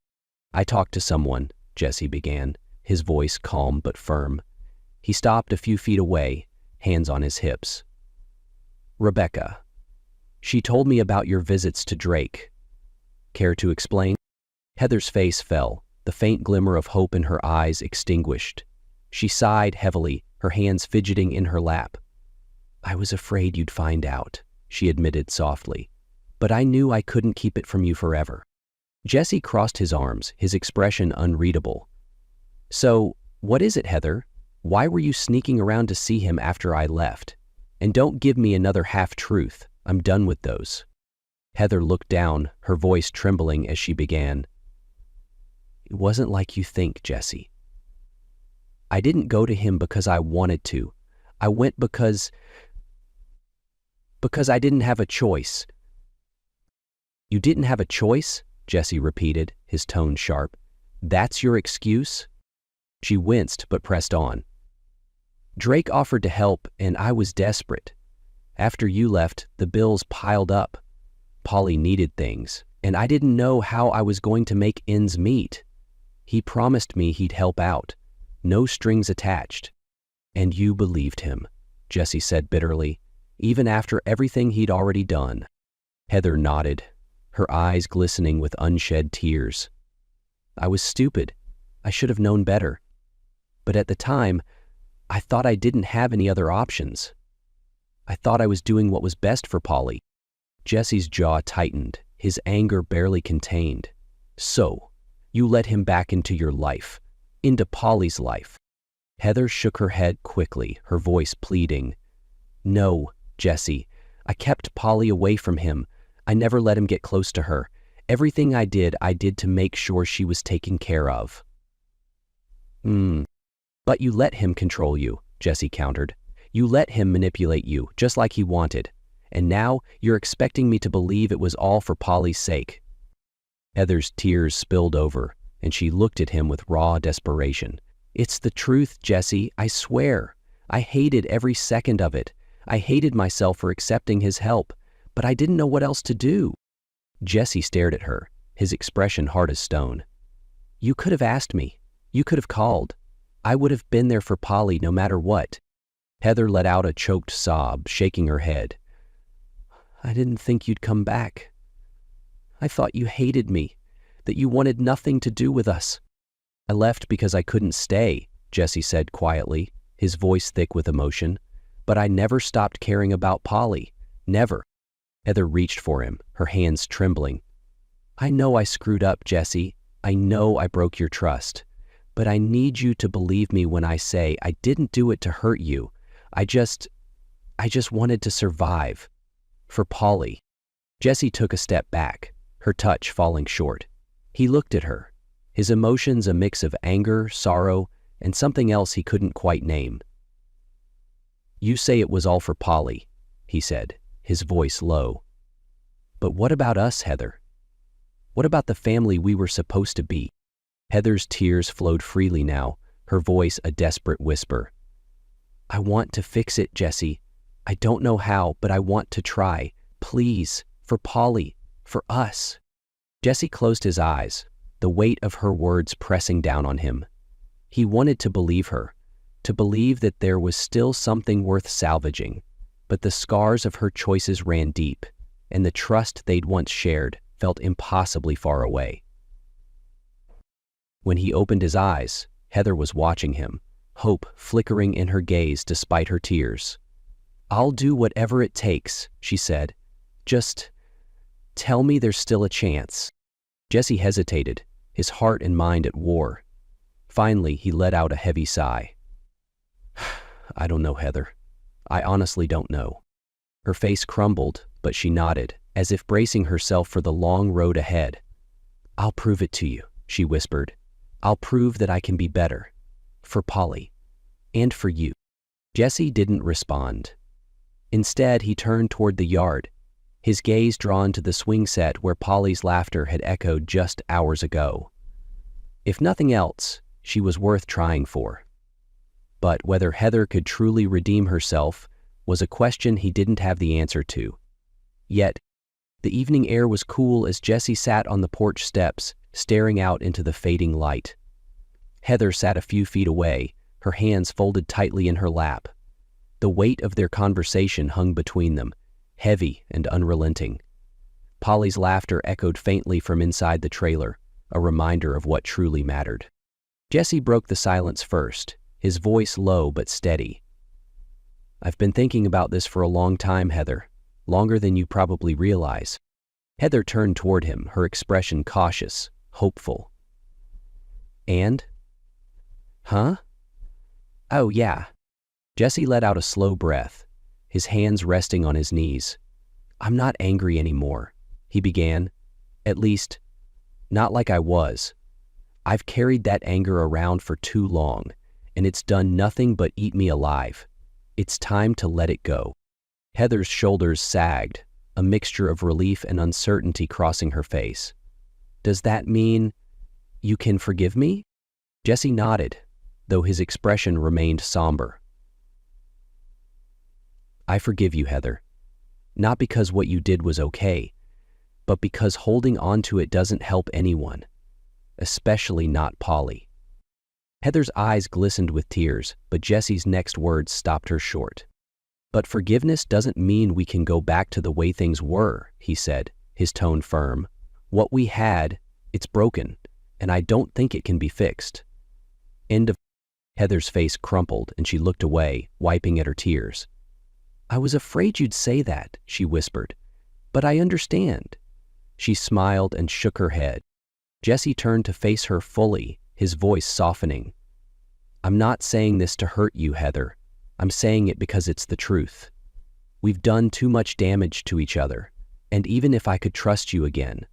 Speaker 1: "I talked to someone," Jesse began, his voice calm but firm. He stopped a few feet away, hands on his hips. "Rebecca. She told me about your visits to Drake. Care to explain?" Heather's face fell, the faint glimmer of hope in her eyes extinguished. She sighed heavily, her hands fidgeting in her lap. "I was afraid you'd find out," she admitted softly, "but I knew I couldn't keep it from you forever." Jesse crossed his arms, his expression unreadable. "So, what is it, Heather? Why were you sneaking around to see him after I left? And don't give me another half-truth. I'm done with those." Heather looked down, her voice trembling as she began. "It wasn't like you think, Jesse. I didn't go to him because I wanted to. I went because I didn't have a choice." "You didn't have a choice?" Jesse repeated, his tone sharp. "That's your excuse?" She winced but pressed on. "Drake offered to help, and I was desperate. After you left, the bills piled up. Polly needed things, and I didn't know how I was going to make ends meet. He promised me he'd help out, no strings attached. And you believed him," Jesse said bitterly, "even after everything he'd already done." Heather nodded, her eyes glistening with unshed tears. "I was stupid. I should have known better. But at the time, I thought I didn't have any other options. I thought I was doing what was best for Polly." Jesse's jaw tightened, his anger barely contained. "So, you let him back into your life, into Polly's life." Heather shook her head quickly, her voice pleading. "No, Jesse, I kept Polly away from him. I never let him get close to her. Everything I did to make sure she was taken care of." "But you let him control you," Jesse countered. "You let him manipulate you, just like he wanted. And now you're expecting me to believe it was all for Polly's sake." Heather's tears spilled over, and she looked at him with raw desperation. "It's the truth, Jesse, I swear. I hated every second of it. I hated myself for accepting his help, but I didn't know what else to do." Jesse stared at her, his expression hard as stone. "You could have asked me. You could have called. I would have been there for Polly no matter what." Heather let out a choked sob, shaking her head. "I didn't think you'd come back. I thought you hated me, that you wanted nothing to do with us." "I left because I couldn't stay," Jesse said quietly, his voice thick with emotion. "But I never stopped caring about Polly. Never." Heather reached for him, her hands trembling. "I know I screwed up, Jesse. I know I broke your trust, but I need you to believe me when I say I didn't do it to hurt you. I just wanted to survive. For Polly. Jesse took a step back, her touch falling short. He looked at her, his emotions a mix of anger, sorrow, and something else he couldn't quite name. You say it was all for Polly, he said, his voice low. But what about us, Heather? What about the family we were supposed to be? Heather's tears flowed freely now, her voice a desperate whisper. I want to fix it, Jesse. I don't know how, but I want to try. Please, for Polly, for us. Jesse closed his eyes, the weight of her words pressing down on him. He wanted to believe her, to believe that there was still something worth salvaging, but the scars of her choices ran deep, and the trust they'd once shared felt impossibly far away. When he opened his eyes, Heather was watching him, hope flickering in her gaze despite her tears. I'll do whatever it takes, she said. Just tell me there's still a chance. Jesse hesitated, his heart and mind at war. Finally, he let out a heavy sigh. I don't know, Heather. I honestly don't know. Her face crumbled, but she nodded, as if bracing herself for the long road ahead. I'll prove it to you, she whispered. I'll prove that I can be better. For Polly. And for you. Jesse didn't respond. Instead, he turned toward the yard, his gaze drawn to the swing set where Polly's laughter had echoed just hours ago. If nothing else, she was worth trying for. But whether Heather could truly redeem herself was a question he didn't have the answer to. Yet, the evening air was cool as Jesse sat on the porch steps, staring out into the fading light. Heather sat a few feet away, her hands folded tightly in her lap. The weight of their conversation hung between them, heavy and unrelenting. Polly's laughter echoed faintly from inside the trailer, a reminder of what truly mattered. Jesse broke the silence first, his voice low but steady. I've been thinking about this for a long time, Heather, longer than you probably realize. Heather turned toward him, her expression cautious, hopeful. And? Huh? Oh, yeah. Jesse let out a slow breath, his hands resting on his knees. I'm not angry anymore, he began. At least, not like I was. I've carried that anger around for too long, and it's done nothing but eat me alive. It's time to let it go. Heather's shoulders sagged, a mixture of relief and uncertainty crossing her face. Does that mean you can forgive me? Jesse nodded, though his expression remained somber. I forgive you, Heather. Not because what you did was okay, but because holding on to it doesn't help anyone, especially not Polly. Heather's eyes glistened with tears, but Jesse's next words stopped her short. But forgiveness doesn't mean we can go back to the way things were, he said, his tone firm. What we had, it's broken, and I don't think it can be fixed. End of. Heather's face crumpled and she looked away, wiping at her tears. I was afraid you'd say that, she whispered. But I understand. She smiled and shook her head. Jesse turned to face her fully, his voice softening. I'm not saying this to hurt you, Heather. I'm saying it because it's the truth. We've done too much damage to each other, and even if I could trust you again,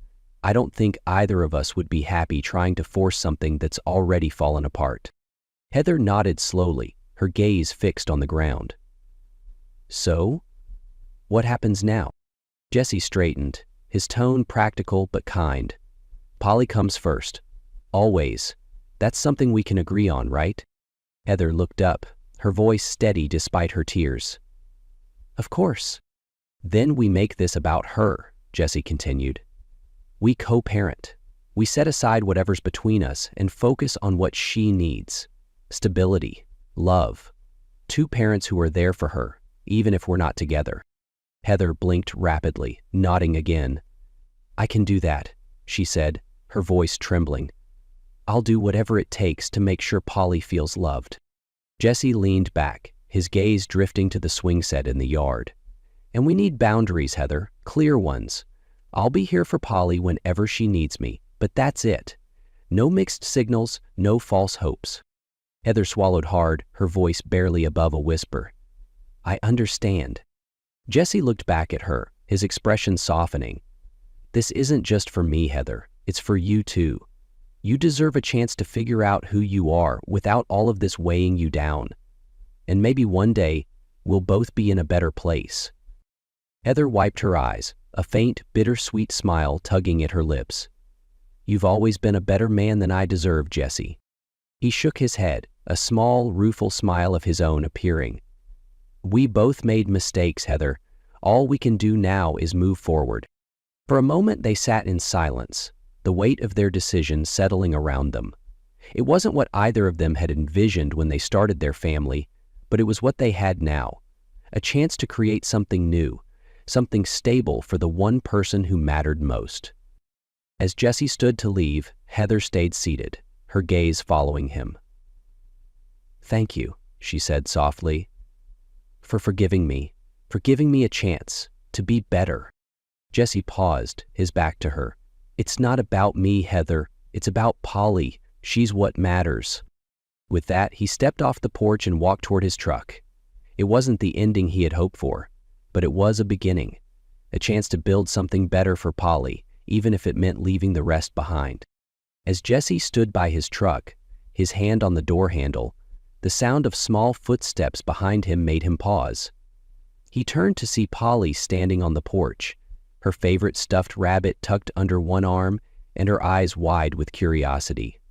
Speaker 1: I don't think either of us would be happy trying to force something that's already fallen apart. Heather nodded slowly, her gaze fixed on the ground. So? What happens now? Jesse straightened, his tone practical but kind. Polly comes first. Always. That's something we can agree on, right? Heather looked up, her voice steady despite her tears. Of course. Then we make this about her, Jesse continued. We co-parent. We set aside whatever's between us and focus on what she needs. Stability, love. Two parents who are there for her, even if we're not together. Heather blinked rapidly, nodding again. I can do that, she said, her voice trembling. I'll do whatever it takes to make sure Polly feels loved. Jesse leaned back, his gaze drifting to the swing set in the yard. And we need boundaries, Heather, clear ones. I'll be here for Polly whenever she needs me, but that's it. No mixed signals, no false hopes. Heather swallowed hard, her voice barely above a whisper. I understand. Jesse looked back at her, his expression softening. This isn't just for me, Heather. It's for you too. You deserve a chance to figure out who you are without all of this weighing you down. And maybe one day, we'll both be in a better place. Heather wiped her eyes, a faint, bittersweet smile tugging at her lips. You've always been a better man than I deserve, Jesse. He shook his head, a small, rueful smile of his own appearing. We both made mistakes, Heather. All we can do now is move forward. For a moment they sat in silence, the weight of their decision settling around them. It wasn't what either of them had envisioned when they started their family, but it was what they had now. A chance to create something new, something stable for the one person who mattered most. As Jesse stood to leave, Heather stayed seated, her gaze following him. Thank you, she said softly, for forgiving me a chance to be better. Jesse paused, his back to her. It's not about me, Heather. It's about Polly. She's what matters. With that, he stepped off the porch and walked toward his truck. It wasn't the ending he had hoped for, but it was a beginning, a chance to build something better for Polly, even if it meant leaving the rest behind. As Jesse stood by his truck, his hand on the door handle, the sound of small footsteps behind him made him pause. He turned to see Polly standing on the porch, her favorite stuffed rabbit tucked under one arm and her eyes wide with curiosity.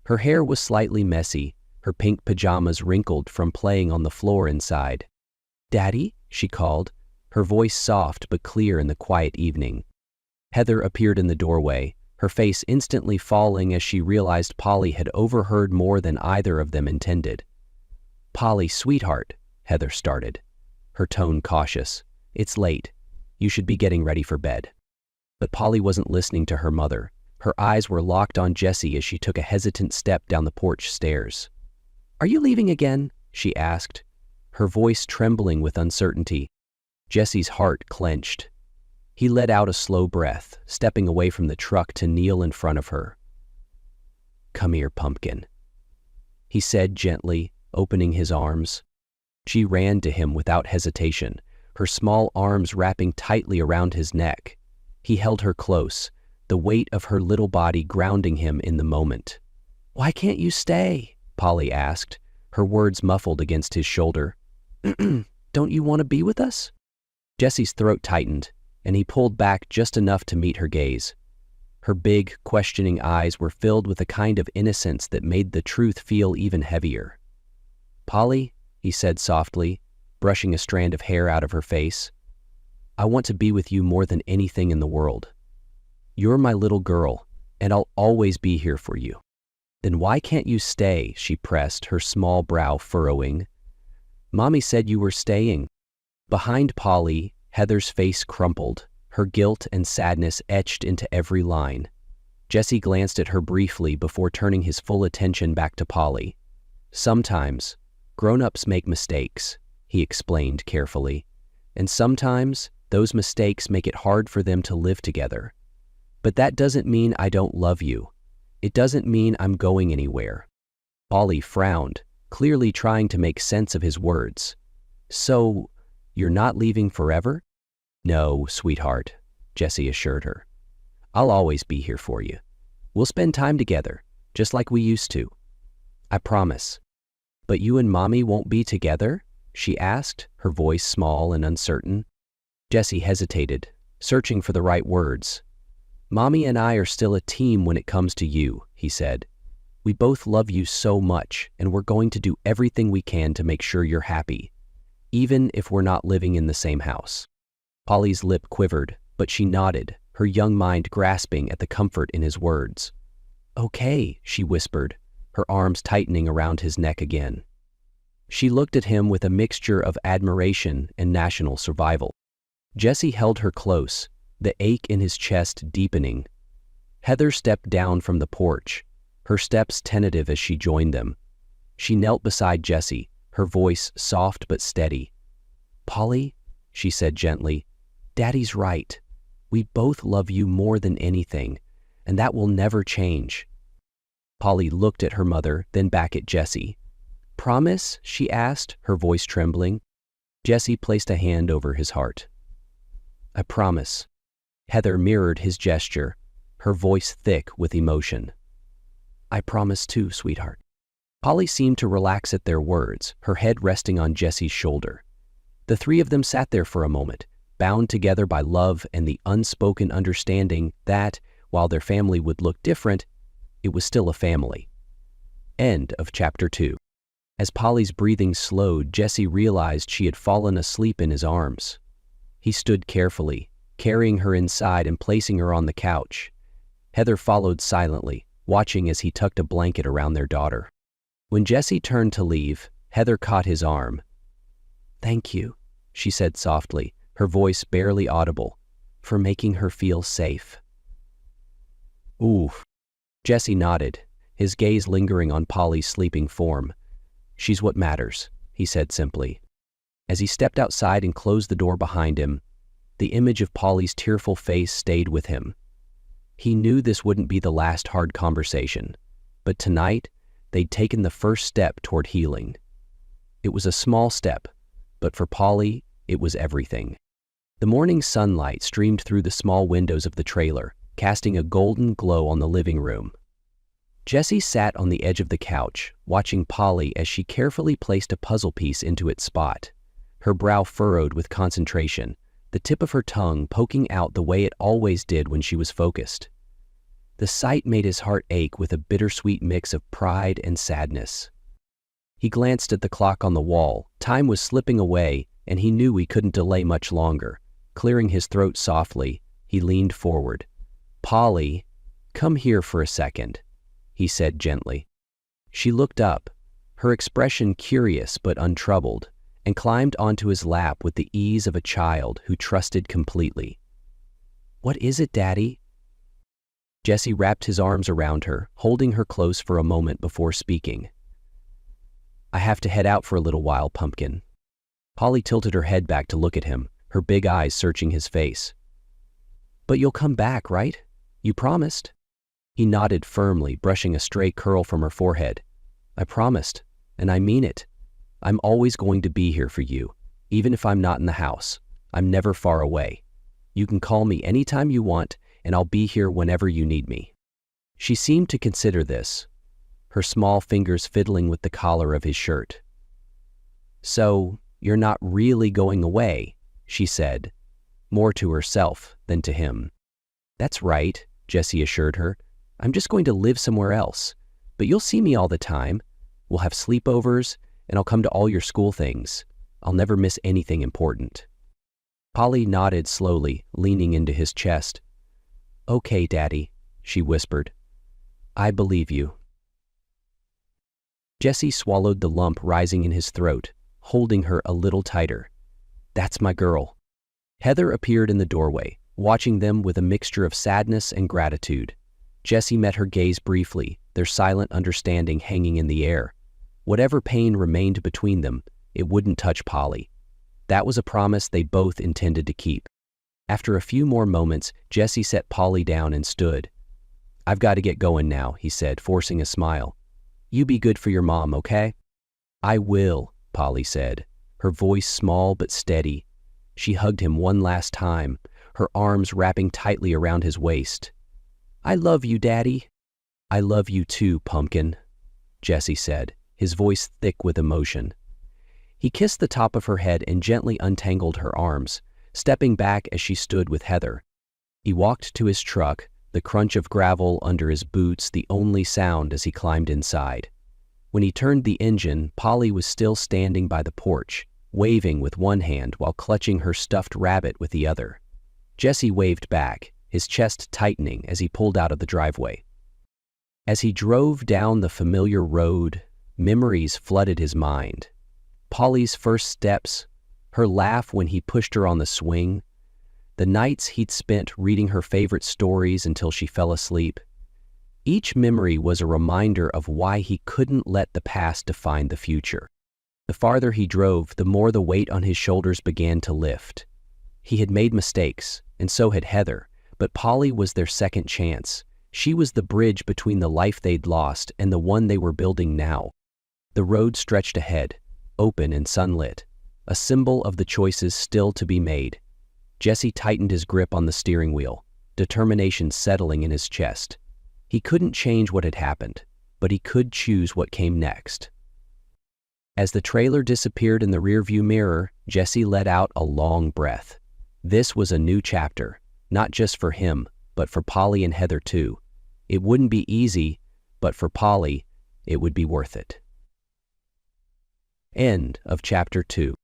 Speaker 1: Her hair was slightly messy, her pink pajamas wrinkled from playing on the floor inside. Daddy, she called, her voice soft but clear in the quiet evening. Heather appeared in the doorway, her face instantly falling as she realized Polly had overheard more than either of them intended. Polly, sweetheart, Heather started, her tone cautious. It's late. You should be getting ready for bed. But Polly wasn't listening to her mother. Her eyes were locked on Jesse as she took a hesitant step down the porch stairs. Are you leaving again? She asked, her voice trembling with uncertainty. Jesse's heart clenched. He let out a slow breath, stepping away from the truck to kneel in front of her. Come here, pumpkin, he said gently, opening his arms. She ran to him without hesitation, her small arms wrapping tightly around his neck. He held her close, the weight of her little body grounding him in the moment. Why can't you stay? Polly asked, her words muffled against his shoulder. Don't you want to be with us? Jesse's throat tightened, and he pulled back just enough to meet her gaze. Her big, questioning eyes were filled with a kind of innocence that made the truth feel even heavier. Polly, he said softly, brushing a strand of hair out of her face, I want to be with you more than anything in the world. You're my little girl, and I'll always be here for you. Then why can't you stay? She pressed, her small brow furrowing. Mommy said you were staying. Behind Polly, Heather's face crumpled, her guilt and sadness etched into every line. Jesse glanced at her briefly before turning his full attention back to Polly. Sometimes, grown-ups make mistakes, he explained carefully, and sometimes those mistakes make it hard for them to live together. But that doesn't mean I don't love you. It doesn't mean I'm going anywhere. Polly frowned, clearly trying to make sense of his words. So, you're not leaving forever? No, sweetheart, Jesse assured her. I'll always be here for you. We'll spend time together, just like we used to. I promise. But you and Mommy won't be together? She asked, her voice small and uncertain. Jesse hesitated, searching for the right words. Mommy and I are still a team when it comes to you, he said. We both love you so much, and we're going to do everything we can to make sure you're happy, even if we're not living in the same house. Polly's lip quivered, but she nodded, her young mind grasping at the comfort in his words. Okay, she whispered, her arms tightening around his neck again. She looked at him with a mixture of admiration and national survival. Jesse held her close, the ache in his chest deepening. Heather stepped down from the porch, her steps tentative as she joined them. She knelt beside Jesse, her voice soft but steady. Polly, she said gently, Daddy's right. We both love you more than anything, and that will never change. Polly looked at her mother, then back at Jessie. "Promise?" she asked, her voice trembling. Jessie placed a hand over his heart. "I promise." Heather mirrored his gesture, her voice thick with emotion. "I promise too, sweetheart." Polly seemed to relax at their words, her head resting on Jessie's shoulder. The three of them sat there for a moment, bound together by love and the unspoken understanding that, while their family would look different, it was still a family. End of chapter 2. As Polly's breathing slowed, Jessie realized she had fallen asleep in his arms. He stood carefully, carrying her inside and placing her on the couch. Heather followed silently, watching as he tucked a blanket around their daughter. When Jessie turned to leave, Heather caught his arm. "Thank you," she said softly, her voice barely audible, "for making her feel safe." "Ooh." Jessie nodded, his gaze lingering on Polly's sleeping form. "She's what matters," he said simply. As he stepped outside and closed the door behind him, the image of Polly's tearful face stayed with him. He knew this wouldn't be the last hard conversation, but tonight they'd taken the first step toward healing. It was a small step, but for Polly, it was everything. The morning sunlight streamed through the small windows of the trailer, casting a golden glow on the living room. Jessie sat on the edge of the couch, watching Polly as she carefully placed a puzzle piece into its spot, her brow furrowed with concentration, the tip of her tongue poking out the way it always did when she was focused. The sight made his heart ache with a bittersweet mix of pride and sadness. He glanced at the clock on the wall. Time was slipping away, and he knew he couldn't delay much longer. Clearing his throat softly, he leaned forward. "Polly, come here for a second," he said gently. She looked up, her expression curious but untroubled, and climbed onto his lap with the ease of a child who trusted completely. "What is it, Daddy?" Jessie wrapped his arms around her, holding her close for a moment before speaking. "I have to head out for a little while, Pumpkin." Polly tilted her head back to look at him, her big eyes searching his face. "But you'll come back, right? You promised." He nodded firmly, brushing a stray curl from her forehead. "I promised, and I mean it. I'm always going to be here for you, even if I'm not in the house. I'm never far away. You can call me anytime you want, and I'll be here whenever you need me." She seemed to consider this, her small fingers fiddling with the collar of his shirt. "So, you're not really going away," she said, more to herself than to him. "That's right," Jessie assured her. "I'm just going to live somewhere else, but you'll see me all the time. We'll have sleepovers, and I'll come to all your school things. I'll never miss anything important." Polly nodded slowly, leaning into his chest. "Okay, Daddy," she whispered. "I believe you." Jessie swallowed the lump rising in his throat, holding her a little tighter. "That's my girl." Heather appeared in the doorway, watching them with a mixture of sadness and gratitude. Jessie met her gaze briefly, their silent understanding hanging in the air. Whatever pain remained between them, it wouldn't touch Polly. That was a promise they both intended to keep. After a few more moments, Jessie set Polly down and stood. "I've got to get going now," he said, forcing a smile. "You be good for your mom, okay?" "I will," Polly said, her voice small but steady. She hugged him one last time, her arms wrapping tightly around his waist. "I love you, Daddy." "I love you too, Pumpkin," Jessie said, his voice thick with emotion. He kissed the top of her head and gently untangled her arms, stepping back as she stood with Heather. He walked to his truck, the crunch of gravel under his boots the only sound as he climbed inside. When he turned the engine, Polly was still standing by the porch, waving with one hand while clutching her stuffed rabbit with the other. Jessie waved back, his chest tightening as he pulled out of the driveway. As he drove down the familiar road, memories flooded his mind. Polly's first steps, her laugh when he pushed her on the swing, the nights he'd spent reading her favorite stories until she fell asleep. Each memory was a reminder of why he couldn't let the past define the future. The farther he drove, the more the weight on his shoulders began to lift. He had made mistakes, and so had Heather, but Polly was their second chance, She was the bridge between the life they'd lost and the one they were building now. The road stretched ahead, open and sunlit, a symbol of the choices still to be made. Jesse tightened his grip on the steering wheel, determination settling in his chest. He couldn't change what had happened, but he could choose what came next. As the trailer disappeared in the rearview mirror, Jesse let out a long breath. This was a new chapter, not just for him, but for Polly and Heather too. It wouldn't be easy, but for Polly, it would be worth it. End of chapter 2.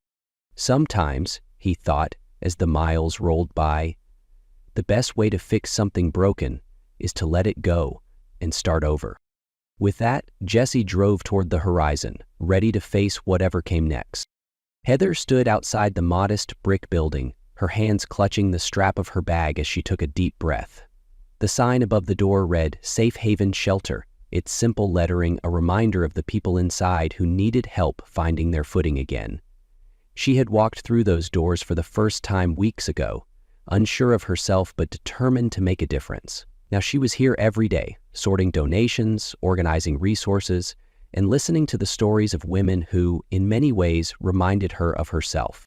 Speaker 1: Sometimes, he thought, as the miles rolled by, the best way to fix something broken is to let it go and start over. With that, Jesse drove toward the horizon, ready to face whatever came next. Heather stood outside the modest brick building, her hands clutching the strap of her bag as she took a deep breath. The sign above the door read, "Safe Haven Shelter," its simple lettering a reminder of the people inside who needed help finding their footing again. She had walked through those doors for the first time weeks ago, unsure of herself but determined to make a difference. Now she was here every day, sorting donations, organizing resources, and listening to the stories of women who, in many ways, reminded her of herself.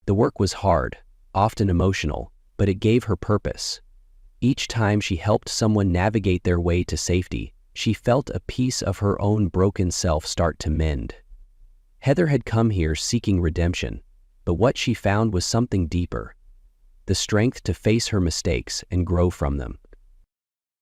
Speaker 1: The work was hard, often emotional, but it gave her purpose. Each time she helped someone navigate their way to safety, she felt a piece of her own broken self start to mend. Heather had come here seeking redemption, but what she found was something deeper: the strength to face her mistakes and grow from them.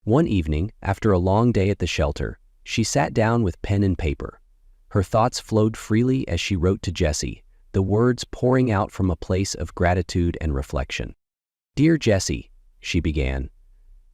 Speaker 1: One evening, after a long day at the shelter, she sat down with pen and paper. Her thoughts flowed freely as she wrote to Jesse, the words pouring out from a place of gratitude and reflection. "Dear Jesse," she began,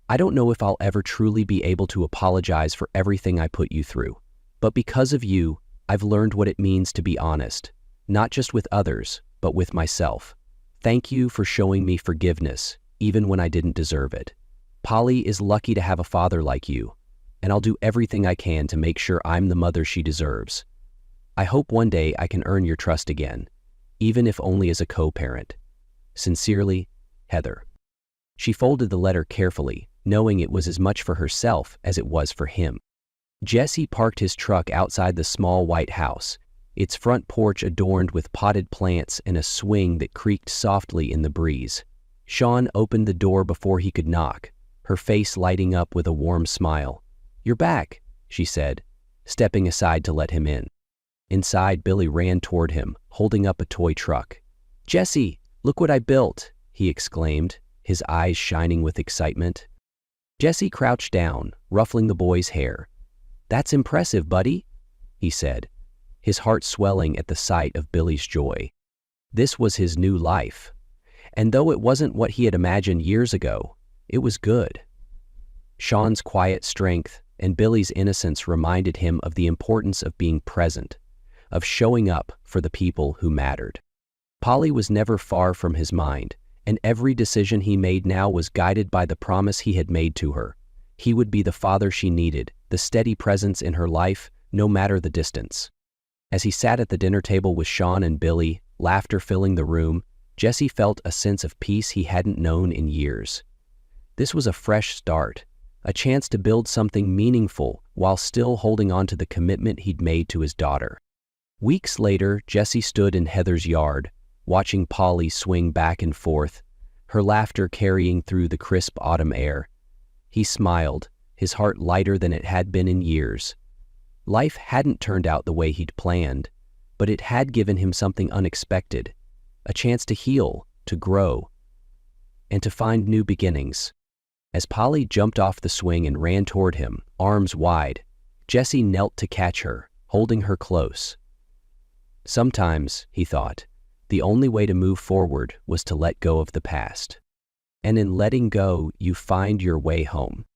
Speaker 1: "I don't know if I'll ever truly be able to apologize for everything I put you through, but because of you, I've learned what it means to be honest, not just with others, but with myself. Thank you for showing me forgiveness, even when I didn't deserve it. Polly is lucky to have a father like you, and I'll do everything I can to make sure I'm the mother she deserves. I hope one day I can earn your trust again, even if only as a co-parent. Sincerely, Heather." She folded the letter carefully, knowing it was as much for herself as it was for him. Jesse parked his truck outside the small white house, its front porch adorned with potted plants and a swing that creaked softly in the breeze. Sean opened the door before he could knock, her face lighting up with a warm smile. "You're back," she said, stepping aside to let him in. Inside, Billy ran toward him, holding up a toy truck. "Jesse, look what I built," he exclaimed, his eyes shining with excitement. Jesse crouched down, ruffling the boy's hair. "That's impressive, buddy," he said, his heart swelling at the sight of Billy's joy. This was his new life, and though it wasn't what he had imagined years ago, it was good. Sean's quiet strength and Billy's innocence reminded him of the importance of being present, of showing up for the people who mattered. Polly was never far from his mind, and every decision he made now was guided by the promise he had made to her. He would be the father she needed, the steady presence in her life, no matter the distance. As he sat at the dinner table with Sean and Billy, laughter filling the room, Jesse felt a sense of peace he hadn't known in years. This was a fresh start, a chance to build something meaningful while still holding on to the commitment he'd made to his daughter. Weeks later, Jesse stood in Heather's yard, watching Polly swing back and forth, her laughter carrying through the crisp autumn air. He smiled, his heart lighter than it had been in years. Life hadn't turned out the way he'd planned, but it had given him something unexpected, a chance to heal, to grow, and to find new beginnings. As Polly jumped off the swing and ran toward him, arms wide, Jesse knelt to catch her, holding her close. Sometimes, he thought, the only way to move forward was to let go of the past. And in letting go, you find your way home.